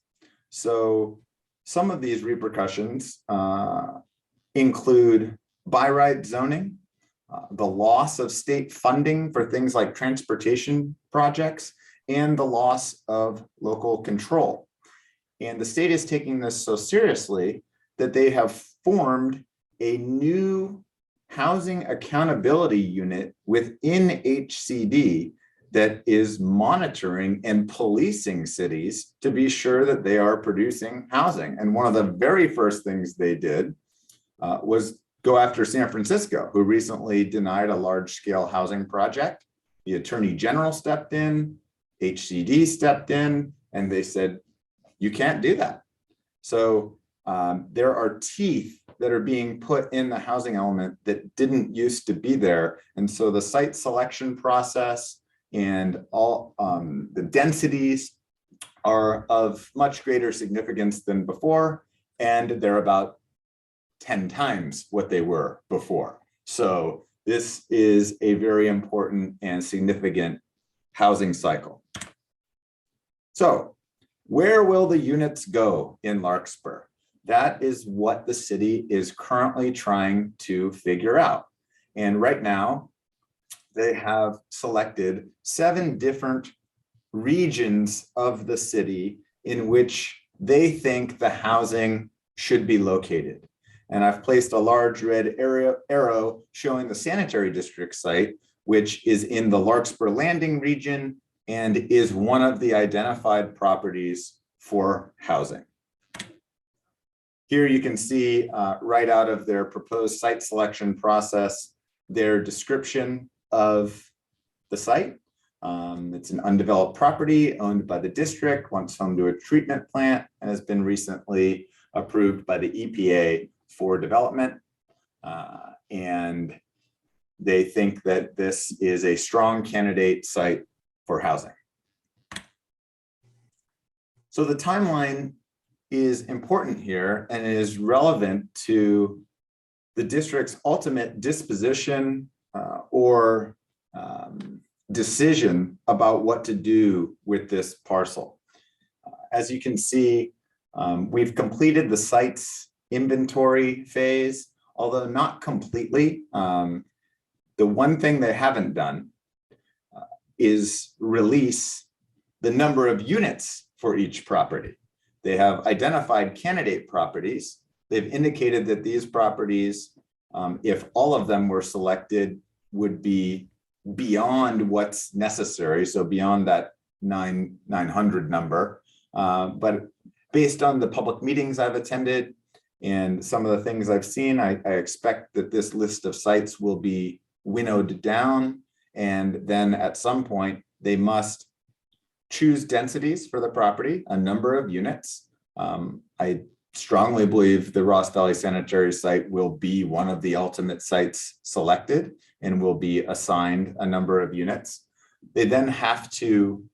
So some of these repercussions include by right zoning, the loss of state funding for things like transportation projects, and the loss of local control. And the state is taking this so seriously that they have formed a new housing accountability unit within HCD that is monitoring and policing cities to be sure that they are producing housing. And one of the very first things they did was go after San Francisco, who recently denied a large-scale housing project. The Attorney General stepped in, HCD stepped in, and they said, you can't do that. So there are teeth that are being put in the housing element that didn't used to be there. And so the site selection process and all the densities are of much greater significance than before, and they're about 10 times what they were before. So this is a very important and significant housing cycle. So where will the units go in Larkspur? That is what the city is currently trying to figure out. And right now, they have selected 7 different regions of the city in which they think the housing should be located. And I've placed a large red arrow showing the Sanitary District site, which is in the Larkspur Landing region and is one of the identified properties for housing. Here you can see right out of their proposed site selection process, their description of the site. It's an undeveloped property owned by the district, once home to a treatment plant, and has been recently approved by the EPA for development. And they think that this is a strong candidate site for housing. So the timeline is important here, and it is relevant to the district's ultimate disposition or decision about what to do with this parcel. As you can see, we've completed the site's inventory phase, although not completely. The one thing they haven't done is release the number of units for each property. They have identified candidate properties. They've indicated that these properties, if all of them were selected, would be beyond what's necessary, so beyond that 900 number. But based on the public meetings I've attended and some of the things I've seen, I expect that this list of sites will be winnowed down, and then at some point they must choose densities for the property, a number of units. I strongly believe the Ross Valley Sanitary site will be one of the ultimate sites selected and will be assigned a number of units. They then have to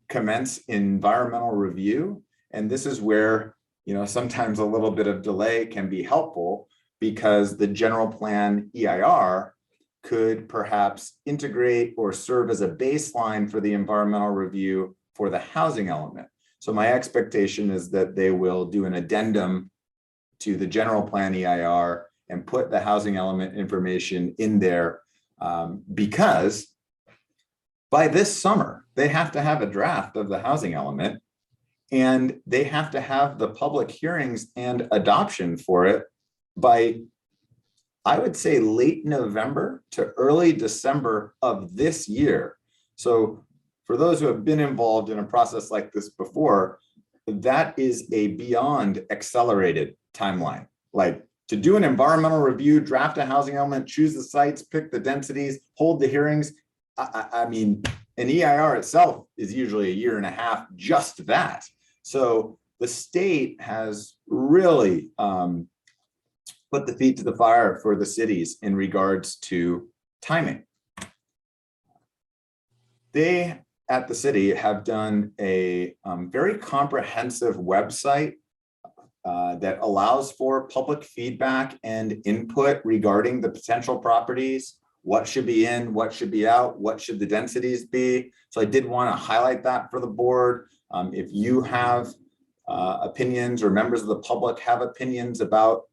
commence environmental review. And this is where, sometimes a little bit of delay can be helpful, because the general plan EIR could perhaps integrate or serve as a baseline for the environmental review for the housing element. So my expectation is that they will do an addendum to the general plan EIR and put the housing element information in there, because by this summer, they have to have a draft of the housing element, and they have to have the public hearings and adoption for it by I would say late November to early December of this year. So for those who have been involved in a process like this before, that is a beyond accelerated timeline. Like to do an environmental review, draft a housing element, choose the sites, pick the densities, hold the hearings. I mean, an EIR itself is usually 1.5 years, just that. So the state has really put the feet to the fire for the cities in regards to timing. They, at the city, have done a very comprehensive website that allows for public feedback and input regarding the potential properties, what should be in, what should be out, what should the densities be. So I did want to highlight that for the board. If you have opinions or members of the public have opinions about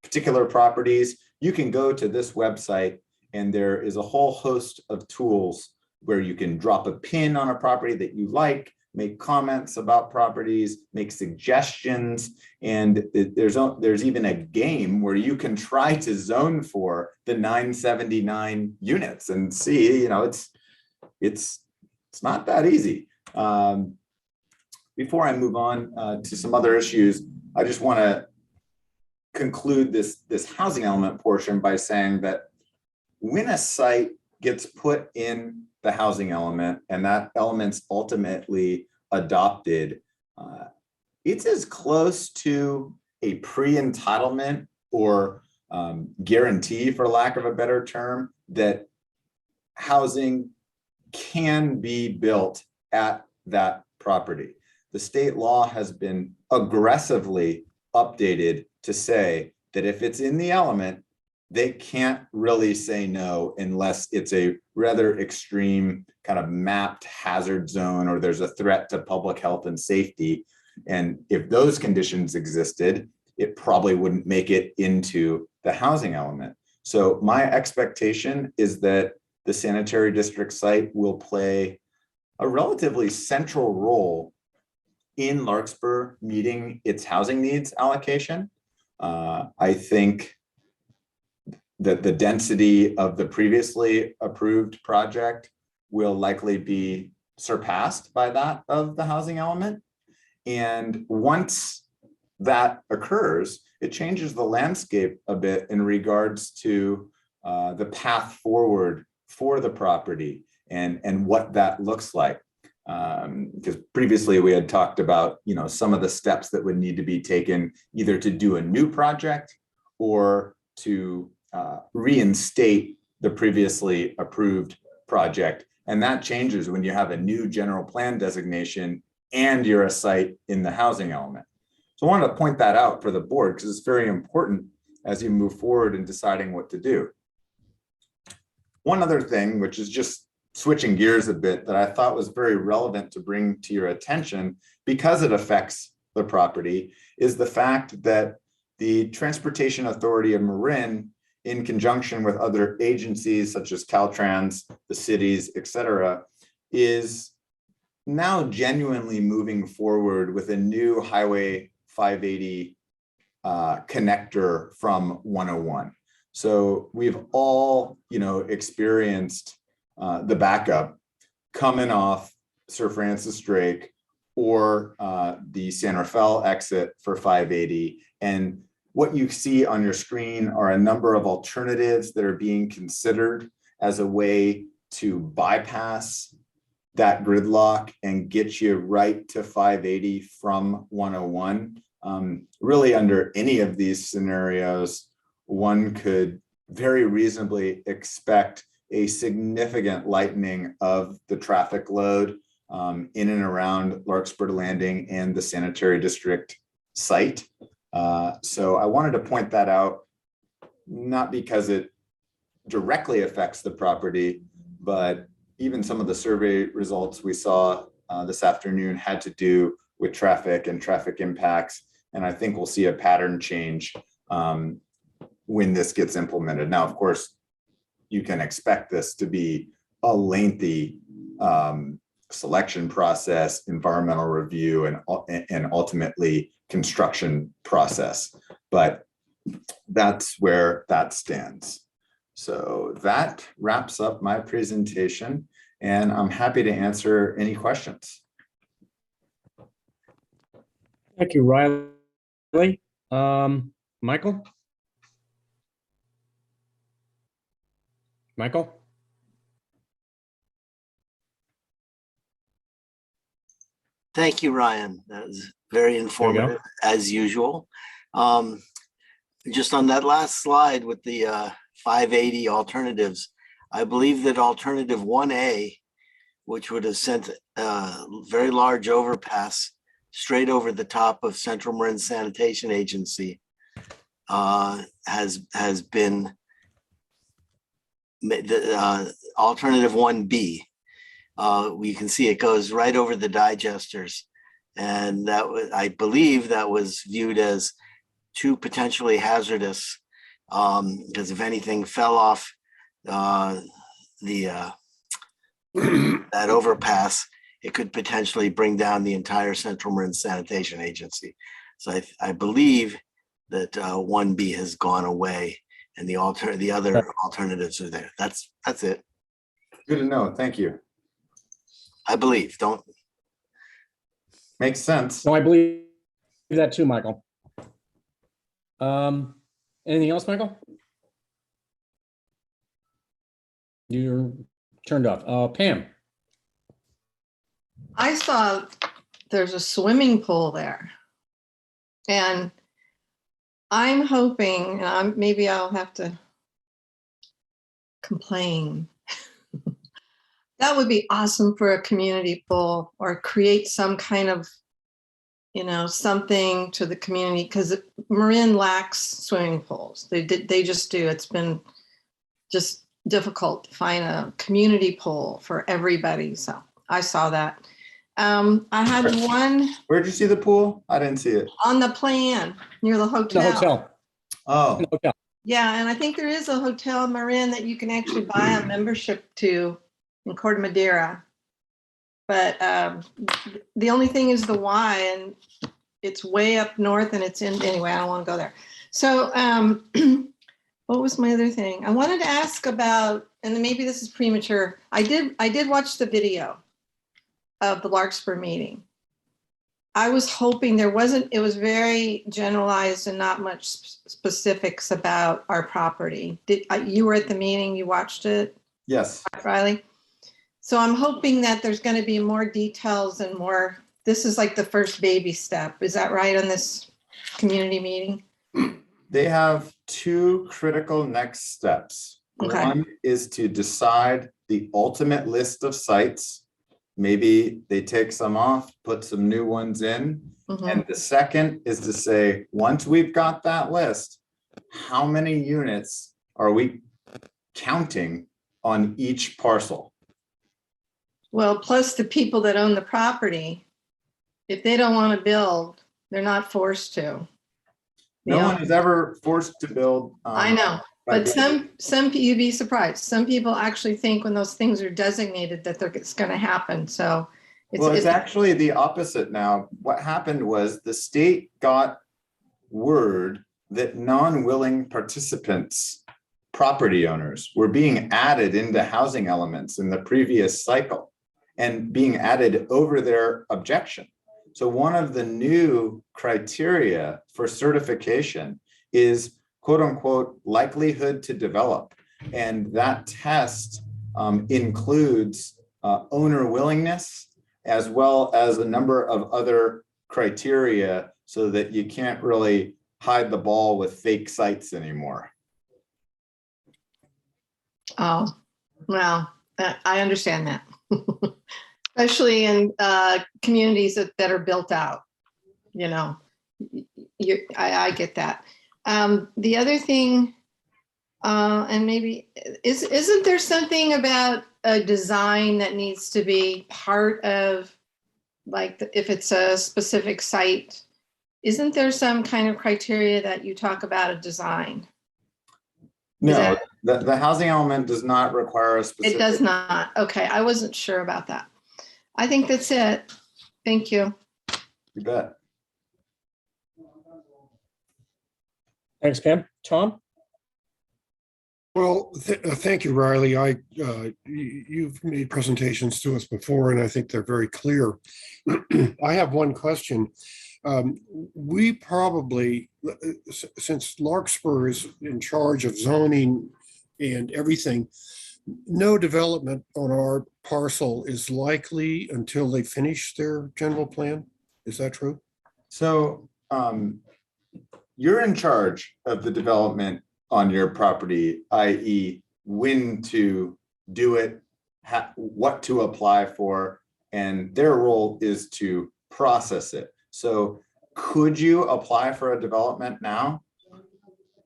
particular properties, you can go to this website and there is a whole host of tools where you can drop a pin on a property that you like, make comments about properties, make suggestions, and there's even a game where you can try to zone for the 979 units and see, you know, it's not that easy. Before I move on to some other issues, I just want to conclude this housing element portion by saying that when a site gets put in the housing element and that element's ultimately adopted, it's as close to a pre-entitlement or guarantee, for lack of a better term, that housing can be built at that property. The state law has been aggressively updated to say that if it's in the element, they can't really say no unless it's a rather extreme kind of mapped hazard zone or there's a threat to public health and safety. And if those conditions existed, it probably wouldn't make it into the housing element. So my expectation is that the sanitary district site will play a relatively central role in Larkspur meeting its housing needs allocation. I think that the density of the previously approved project will likely be surpassed by that of the housing element. And once that occurs, it changes the landscape a bit in regards to the path forward for the property and what that looks like. Because previously we had talked about, you know, some of the steps that would need to be taken either to do a new project or to reinstate the previously approved project. And that changes when you have a new general plan designation and you're a site in the housing element. So I wanted to point that out for the board because it's very important as you move forward in deciding what to do. One other thing, which is just switching gears a bit, that I thought was very relevant to bring to your attention because it affects the property, is the fact that the Transportation Authority of Marin, in conjunction with other agencies such as Caltrans, the cities, et cetera, is now genuinely moving forward with a new Highway 580 connector from 101. So we've all, you know, experienced the backup coming off Sir Francis Drake or the San Rafael exit for 580. And what you see on your screen are a number of alternatives that are being considered as a way to bypass that gridlock and get you right to 580 from 101. Really, under any of these scenarios, one could very reasonably expect a significant lightening of the traffic load in and around Larkspur Landing and the sanitary district site. So I wanted to point that out, not because it directly affects the property, but even some of the survey results we saw this afternoon had to do with traffic and traffic impacts. And I think we'll see a pattern change when this gets implemented. Now, of course, you can expect this to be a lengthy selection process, environmental review, and ultimately construction process. But that's where that stands. So that wraps up my presentation, and I'm happy to answer any questions. Thank you, Riley. Michael? Michael? Thank you, Ryan. That was very informative as usual. Just on that last slide with the 580 alternatives, I believe that alternative 1A, which would have sent a very large overpass straight over the top of Central Marin Sanitation Agency, has been the alternative 1B. We can see it goes right over the digesters, and that was, I believe, that was viewed as too potentially hazardous, because if anything fell off that overpass, it could potentially bring down the entire Central Marin Sanitation Agency. So I believe that 1B has gone away, and the other alternatives are there. That's it. Good to know. Thank you. I believe. Don't. Makes sense. No, I believe that too, Michael. Anything else, Michael? You're turned off. Pam? I saw there's a swimming pool there. And I'm hoping, and maybe I'll have to complain. That would be awesome for a community pool, or create some kind of, something to the community, because Marin lacks swimming pools. They just do. It's been just difficult to find a community pool for everybody. So I saw that. I had one. Where'd you see the pool? I didn't see it. On the plan near the hotel. The hotel. Oh. The hotel. Yeah, and I think there is a hotel in Marin that you can actually buy a membership to in Corte Madera. But the only thing is the Y, and it's way up north, and it's in, anyway, I don't want to go there. So what was my other thing? I wanted to ask about, and maybe this is premature. I did watch the video of the Larkspur meeting. I was hoping it was very generalized and not much specifics about our property. You were at the meeting, you watched it? Yes. Riley? So I'm hoping that there's going to be more details and more, this is like the first baby step. Is that right on this community meeting? They have two critical next steps. Okay. One is to decide the ultimate list of sites. Maybe they take some off, put some new ones in. Mhm. And the second is to say, once we've got that list, how many units are we counting on each parcel? Well, plus the people that own the property, if they don't want to build, they're not forced to. No one is ever forced to build. I know, but you'd be surprised. Some people actually think when those things are designated that it's going to happen. So it's actually the opposite now. What happened was the state got word that non-willing participants, property owners, were being added into housing elements in the previous cycle and being added over their objection. So one of the new criteria for certification is quote unquote likelihood to develop. And that test includes owner willingness, as well as a number of other criteria, so that you can't really hide the ball with fake sites anymore. Oh, well, I understand that. Especially in communities that are built out, I get that. The other thing, and maybe, isn't there something about a design that needs to be part of, like, if it's a specific site, isn't there some kind of criteria that you talk about a design? No, the housing element does not require a specific. It does not. Okay, I wasn't sure about that. I think that's it. Thank you. You bet. Thanks, Pam. Tom? Well, thank you, Riley. You've made presentations to us before, and I think they're very clear. I have one question. We probably, since Larkspur is in charge of zoning and everything, no development on our parcel is likely until they finish their general plan. Is that true? So you're in charge of the development on your property, i.e. when to do it, what to apply for, and their role is to process it. So could you apply for a development now?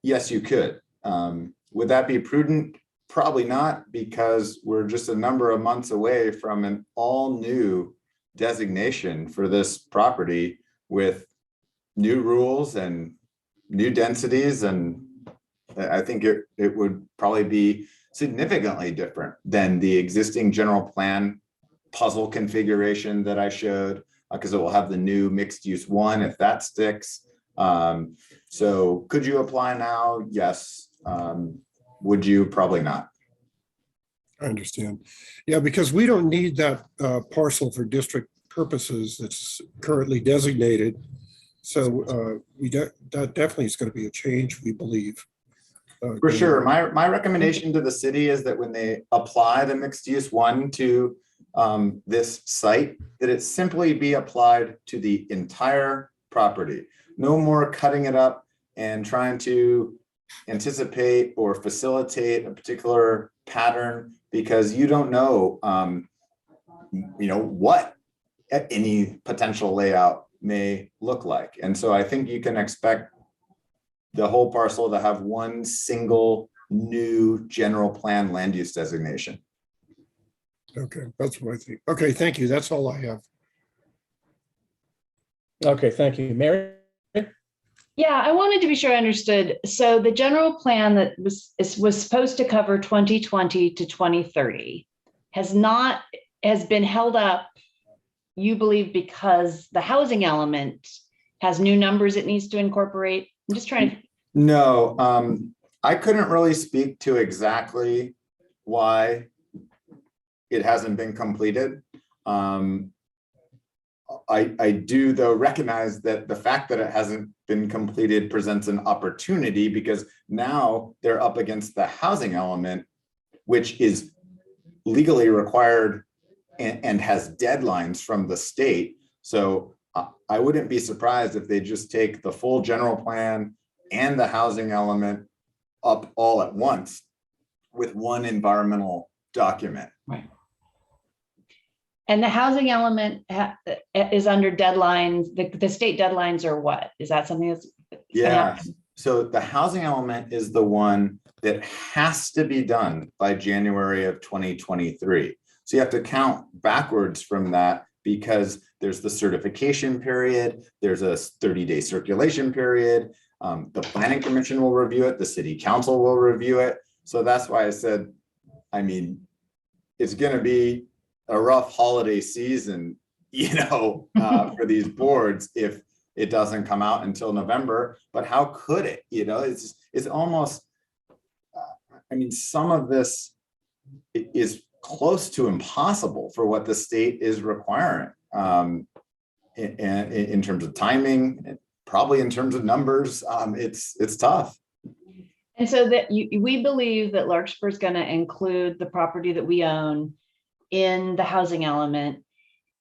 Yes, you could. Would that be prudent? Probably not, because we're just a number of months away from an all new designation for this property with new rules and new densities. And I think it would probably be significantly different than the existing general plan puzzle configuration that I showed, because it will have the new mixed use 1 if that sticks. So could you apply now? Yes. Would you? Probably not. I understand. Yeah, because we don't need that parcel for district purposes that's currently designated. So that definitely is going to be a change, we believe. For sure. My recommendation to the city is that when they apply the mixed use 1 to this site, that it simply be applied to the entire property. No more cutting it up and trying to anticipate or facilitate a particular pattern, because you don't know, what any potential layout may look like. And so I think you can expect the whole parcel to have one single new general plan land use designation. Okay, that's what I think. Okay, thank you. That's all I have. Okay, thank you. Mary? Yeah, I wanted to be sure I understood. So the general plan that was supposed to cover 2020 to 2030 has been held up, you believe, because the housing element has new numbers it needs to incorporate? I'm just trying to. No, I couldn't really speak to exactly why it hasn't been completed. I do, though, recognize that the fact that it hasn't been completed presents an opportunity, because now they're up against the housing element, which is legally required and has deadlines from the state. So I wouldn't be surprised if they just take the full general plan and the housing element up all at once with one environmental document. Right. And the housing element is under deadlines. The state deadlines are what? Is that something that's Yeah. So the housing element is the one that has to be done by January of 2023. So you have to count backwards from that, because there's the certification period, there's a 30-day circulation period. The planning commission will review it, the city council will review it. So that's why I said, it's going to be a rough holiday season, for these boards if it doesn't come out until November. But how could it? It's almost, some of this is close to impossible for what the state is requiring, in terms of timing, probably in terms of numbers. It's tough. And so that we believe that Larkspur is going to include the property that we own in the housing element,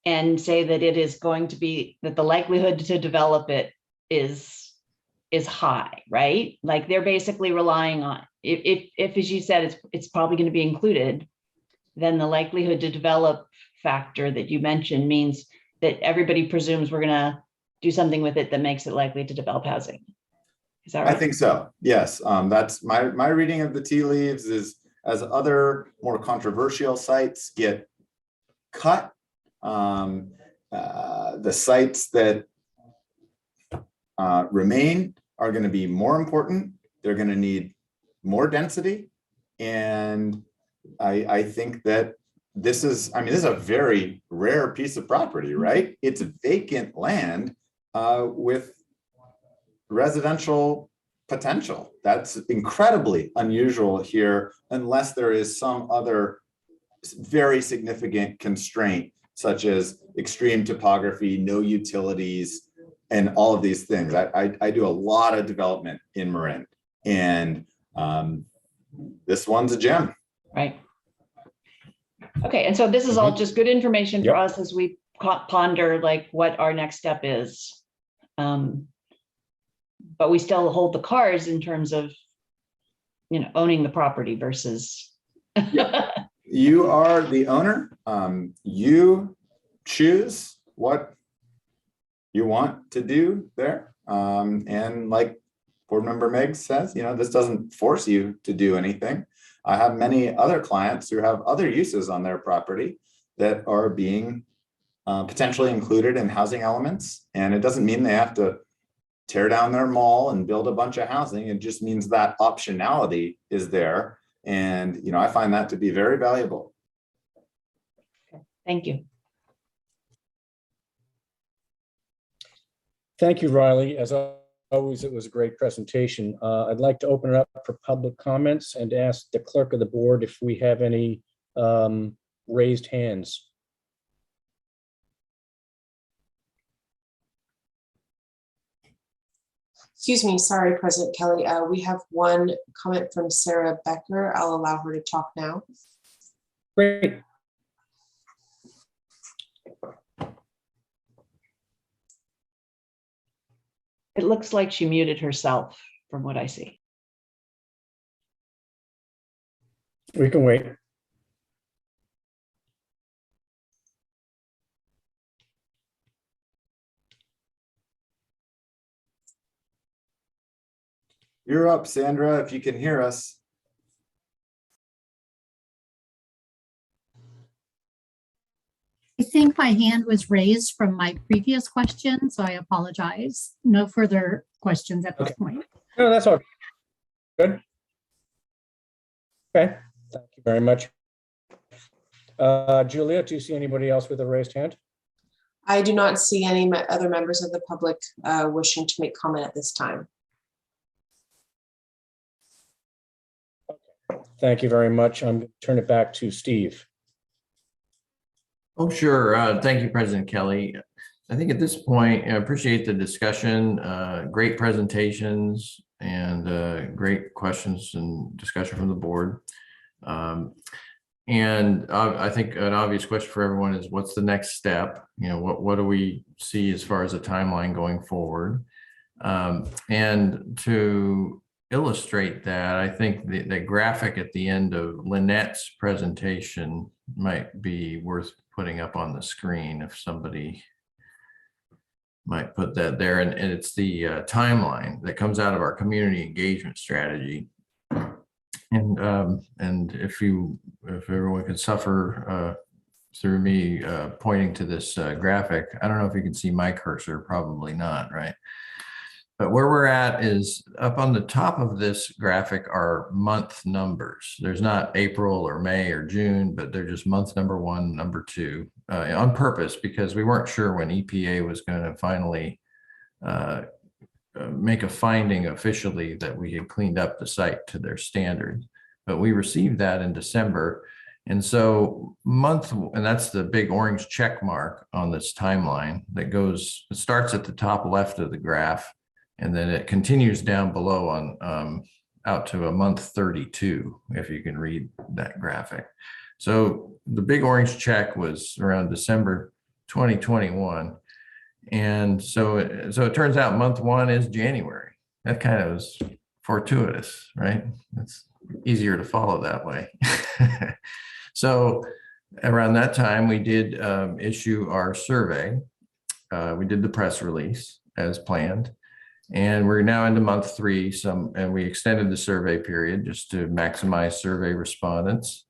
and say that it is going to be, that the likelihood to develop it is high, right? Like they're basically relying on, if as you said, it's probably going to be included, then the likelihood to develop factor that you mentioned means that everybody presumes we're going to do something with it that makes it likely to develop housing. Is that right? I think so. Yes. That's my reading of the tea leaves is, as other more controversial sites get cut, the sites that remain are going to be more important. They're going to need more density. And I think that this is a very rare piece of property, right? It's vacant land with residential potential. That's incredibly unusual here, unless there is some other very significant constraint, such as extreme topography, no utilities, and all of these things. I do a lot of development in Marin, and this one's a gem. Right. Okay, and so this is all just good information for Yep. us as we ponder like what our next step is. But we still hold the cards in terms of, you know, owning the property versus. You are the owner. You choose what you want to do there. And like board member Meg says, you know, this doesn't force you to do anything. I have many other clients who have other uses on their property that are being potentially included in housing elements. And it doesn't mean they have to tear down their mall and build a bunch of housing. It just means that optionality is there. And, you know, I find that to be very valuable. Thank you. Thank you, Riley. As always, it was a great presentation. I'd like to open it up for public comments and ask the clerk of the board if we have any raised hands. Excuse me, sorry, President Kelly. We have one comment from Sarah Becker. I'll allow her to talk now. Great. It looks like she muted herself from what I see. We can wait. You're up, Sandra, if you can hear us. I think my hand was raised from my previous question, so I apologize. No further questions at this point. No, that's all good. Okay, thank you very much. Julia, do you see anybody else with a raised hand? I do not see any other members of the public wishing to make comment at this time. Thank you very much. I'm going to turn it back to Steve. Oh, sure. Thank you, President Kelly. I think at this point, I appreciate the discussion, great presentations, and great questions and discussion from the board. And I think an obvious question for everyone is, what's the next step? You know, what do we see as far as a timeline going forward? And to illustrate that, I think the graphic at the end of Lynette's presentation might be worth putting up on the screen if somebody might put that there. And it's the timeline that comes out of our community engagement strategy. And if everyone could suffer through me pointing to this graphic, I don't know if you can see my cursor, probably not, right? But where we're at is up on the top of this graphic are month numbers. There's not April or May or June, but they're just month number 1, number 2, on purpose, because we weren't sure when EPA was going to finally make a finding officially that we had cleaned up the site to their standards. But we received that in December. And so and that's the big orange check mark on this timeline that goes, it starts at the top left of the graph, and then it continues down below on out to a month 32, if you can read that graphic. So the big orange check was around December 2021. And so it turns out month 1 is January. That kind of is fortuitous, right? It's easier to follow that way. So around that time, we did issue our survey. We did the press release as planned. And we're now into month 3, and we extended the survey period just to maximize survey respondents.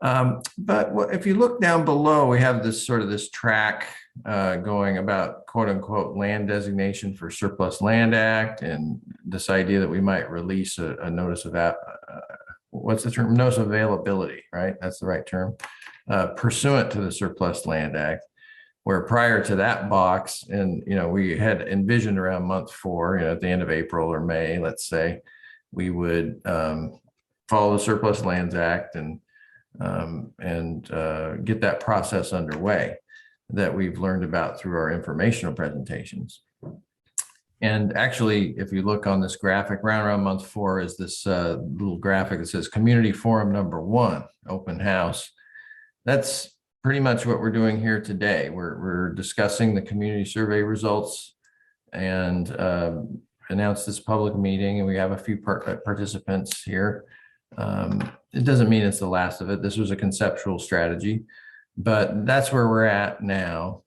But if you look down below, we have this track going about quote unquote land designation for Surplus Land Act, and this idea that we might release a notice of what's the term? Notice of availability, right? That's the right term. Pursuant to the Surplus Land Act. Where prior to that box, and we had envisioned around month 4, at the end of April or May, let's say, we would follow the Surplus Lands Act and get that process underway that we've learned about through our informational presentations. And actually, if you look on this graphic, around month 4 is this little graphic that says Community Forum number 1, open house. That's pretty much what we're doing here today. We're discussing the community survey results and announce this public meeting, and we have a few participants here. It doesn't mean it's the last of it. This was a conceptual strategy, but that's where we're at now.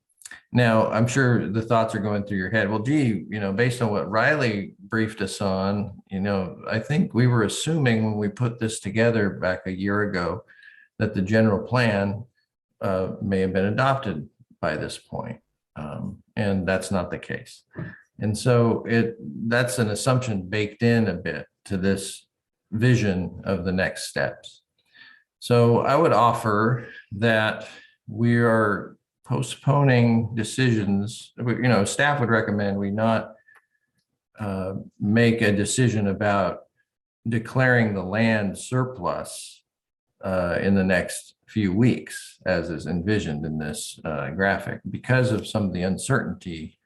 Now, I'm sure the thoughts are going through your head. Well, gee, based on what Riley briefed us on, I think we were assuming when we put this together back a year ago that the general plan may have been adopted by this point. And that's not the case. And so that's an assumption baked in a bit to this vision of the next steps. So I would offer that we are postponing decisions. Staff would recommend we not make a decision about declaring the land surplus in the next few weeks, as is envisioned in this graphic, because of some of the uncertainty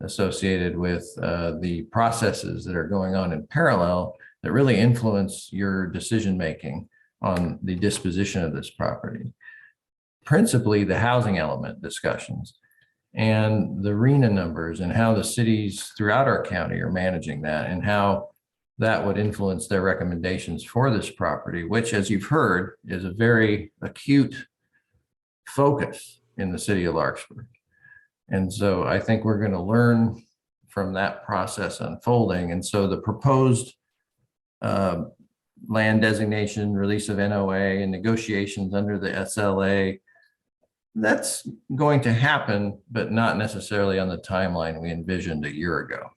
associated with the processes that are going on in parallel that really influence your decision-making on the disposition of this property. Principally the housing element discussions and the RENA numbers and how the cities throughout our county are managing that and how that would influence their recommendations for this property, which, as you've heard, is a very acute focus in the city of Larkspur. And so I think we're going to learn from that process unfolding. And so the proposed land designation, release of NOA, and negotiations under the SLA, that's going to happen, but not necessarily on the timeline we envisioned a year ago.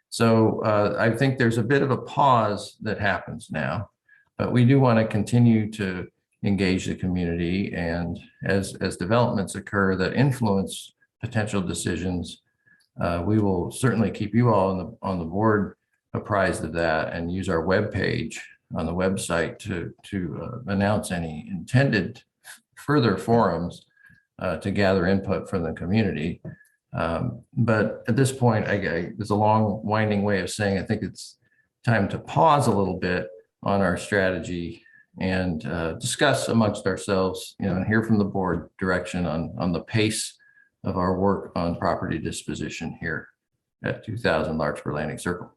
So I think there's a bit of a pause that happens now, but we do want to continue to engage the community, and as developments occur that influence potential decisions, we will certainly keep you all on the board apprised of that and use our webpage on the website to announce any intended further forums to gather input from the community. But at this point, there's a long winding way of saying I think it's time to pause a little bit on our strategy and discuss amongst ourselves, and hear from the board direction on the pace of our work on property disposition here at 2000 Larkspur Landing Circle.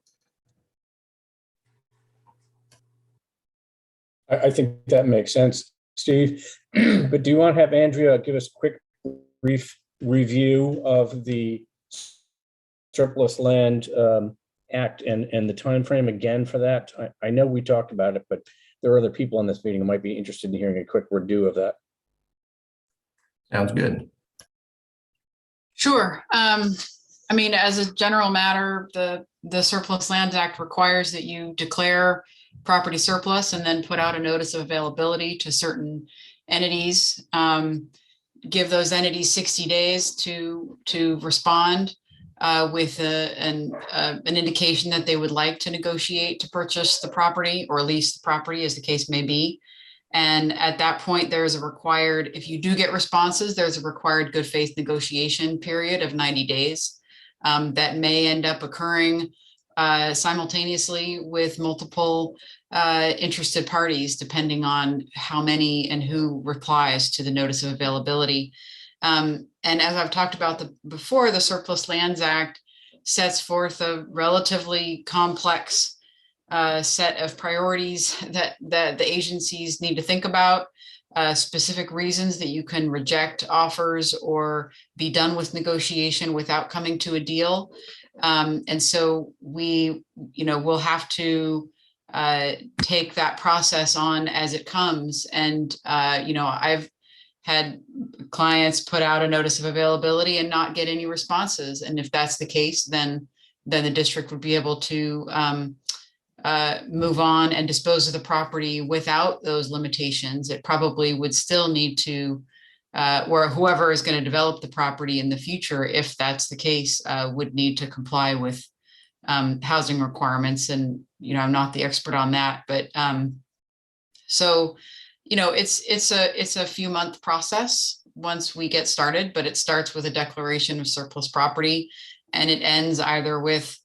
I think that makes sense, Steve. But do you want to have Andrea give us a quick brief review of the Surplus Land Act and the time frame again for that? I know we talked about it, but there are other people in this meeting who might be interested in hearing a quick review of that. Sounds good. Sure. I mean, as a general matter, the Surplus Land Act requires that you declare property surplus and then put out a notice of availability to certain entities. Give those entities 60 days to respond with an indication that they would like to negotiate to purchase the property or lease the property, as the case may be. And at that point, there's a required, if you do get responses, there's a required good faith negotiation period of 90 days that may end up occurring simultaneously with multiple interested parties, depending on how many and who replies to the notice of availability. And as I've talked about before, the Surplus Lands Act sets forth a relatively complex set of priorities that the agencies need to think about, specific reasons that you can reject offers or be done with negotiation without coming to a deal. And so we'll have to take that process on as it comes. And, I've had clients put out a notice of availability and not get any responses. And if that's the case, then the district would be able to move on and dispose of the property without those limitations. It probably would still need to or whoever is going to develop the property in the future, if that's the case, would need to comply with housing requirements. And, I'm not the expert on that, but so, it's a few month process once we get started, but it starts with a declaration of surplus property, and it ends either with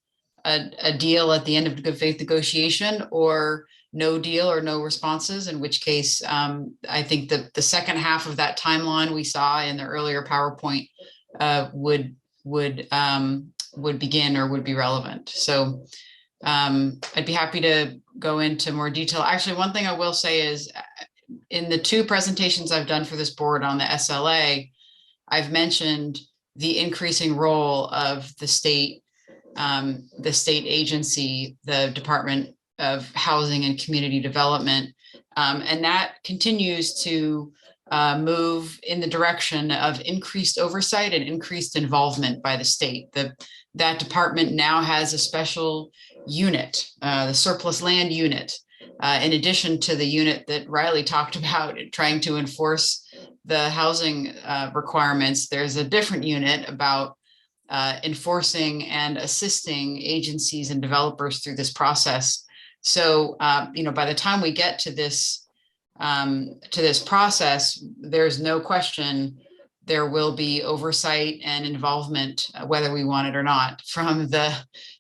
a deal at the end of the good faith negotiation, or no deal or no responses, in which case I think that the second half of that timeline we saw in the earlier PowerPoint would begin or would be relevant. So I'd be happy to go into more detail. Actually, one thing I will say is, in the 2 presentations I've done for this board on the SLA, I've mentioned the increasing role of the state agency, the Department of Housing and Community Development, and that continues to move in the direction of increased oversight and increased involvement by the state. That department now has a special unit, the surplus land unit, in addition to the unit that Riley talked about, trying to enforce the housing requirements. There's a different unit about enforcing and assisting agencies and developers through this process. So, by the time we get to this process, there's no question there will be oversight and involvement, whether we want it or not, from the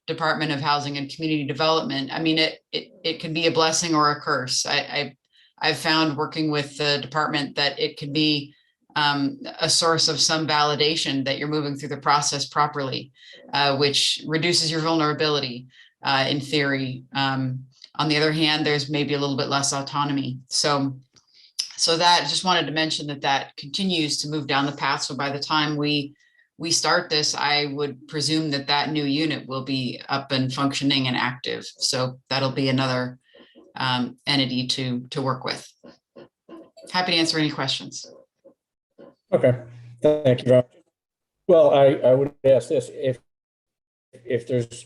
Department of Housing and Community Development. I mean, it can be a blessing or a curse. I've found, working with the department, that it could be a source of some validation that you're moving through the process properly, which reduces your vulnerability in theory. On the other hand, there's maybe a little bit less autonomy. So that, just wanted to mention that continues to move down the path. So by the time we start this, I would presume that new unit will be up and functioning and active. So that'll be another entity to work with. Happy to answer any questions. Okay, thank you very much. Well, I would ask this: if there's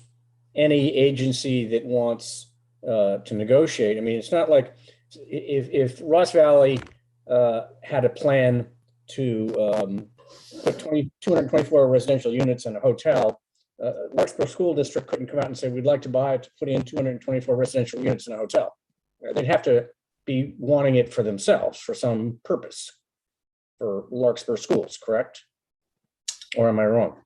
any agency that wants to negotiate, I mean, it's not like if Ross Valley had a plan to put 224 residential units in a hotel, Larkspur School District couldn't come out and say, we'd like to buy it to put in 224 residential units in a hotel. They'd have to be wanting it for themselves for some purpose, for Larkspur schools, correct? Or am I wrong?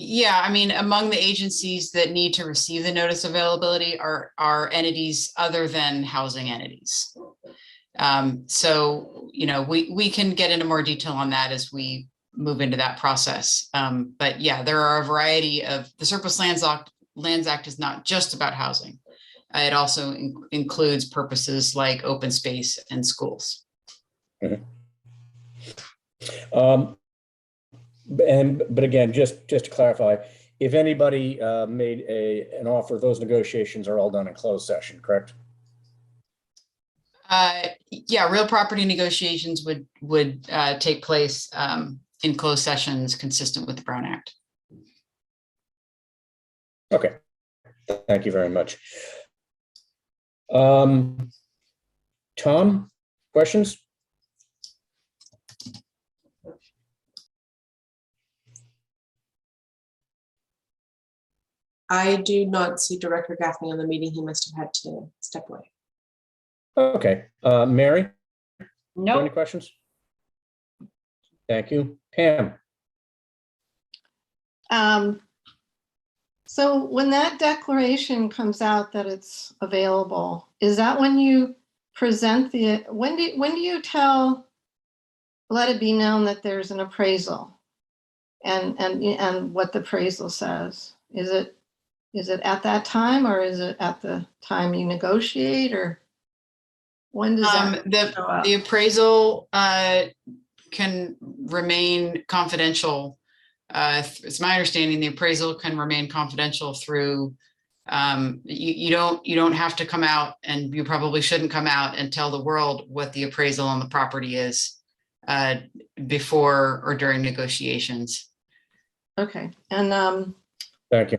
Yeah, I mean, among the agencies that need to receive the notice of availability are entities other than housing entities. So, we can get into more detail on that as we move into that process. But yeah, there are a variety of, the Surplus Lands Act is not just about housing. It also includes purposes like open space and schools. Mm-hmm. But again, just to clarify, if anybody made an offer, those negotiations are all done in closed session, correct? Yeah, real property negotiations would take place in closed sessions consistent with the Brown Act. Okay, thank you very much. Tom, questions? I do not see Director Gaffney on the meeting. He must have had to step away. Okay, Mary? No. Any questions? Thank you. Pam? So when that declaration comes out that it's available, is that when you present when do you let it be known that there's an appraisal and what the appraisal says? Is it at that time, or is it at the time you negotiate, or when does that show up? The appraisal can remain confidential. It's my understanding the appraisal can remain confidential through, you don't have to come out, and you probably shouldn't come out and tell the world what the appraisal on the property is before or during negotiations. Okay, and Thank you.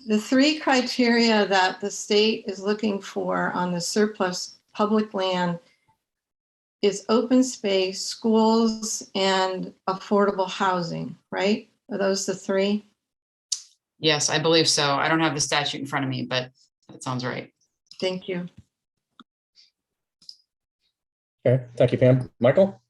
the 3 criteria that the state is looking for on the surplus public land, is open space, schools, and affordable housing, right? Are those the three? Yes, I believe so. I don't have the statute in front of me, but that sounds right. Thank you. Okay, thank you, Pam. Michael?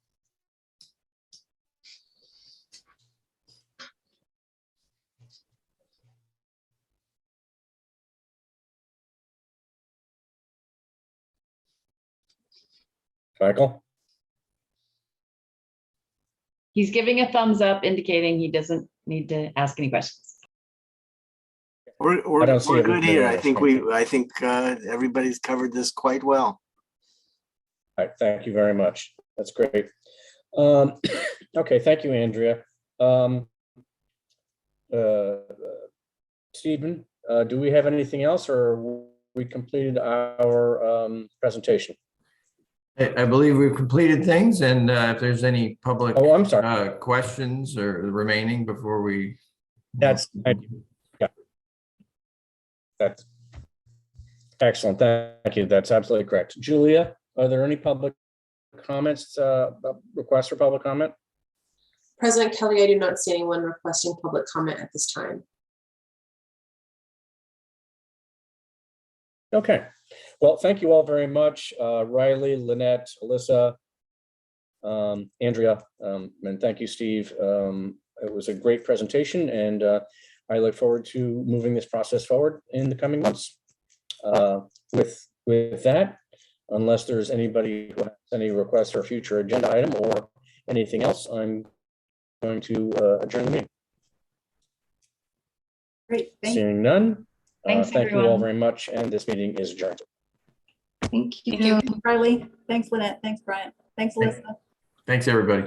Michael? He's giving a thumbs up indicating he doesn't need to ask any questions. We're I don't see good everybody here. on the I think everybody's covered this quite well. All right, thank you very much. That's great. Okay, thank you, Andrea. Stephen, do we have anything else, or we completed our presentation? I believe we've completed things, and if there's any public Oh, I'm sorry. questions or remaining before we. That's, yeah. That's excellent. Thank you. That's absolutely correct. Julia, are there any public comments, requests for public comment? President Kelly, I do not see anyone requesting public comment at this time. Okay. Well, thank you all very much. Riley, Lynette, Alyssa, Andrea, and thank you, Steve. It was a great presentation, and I look forward to moving this process forward in the coming months. With that, unless there's anybody who has any requests for a future agenda item or anything else, I'm going to adjourn the meeting. Great. Seeing none, Thanks, thank you all everyone. very much, and this meeting is adjourned. Thank you. Thank you. Riley, thanks Lynette, thanks Brian, thanks Alyssa. Thanks, everybody.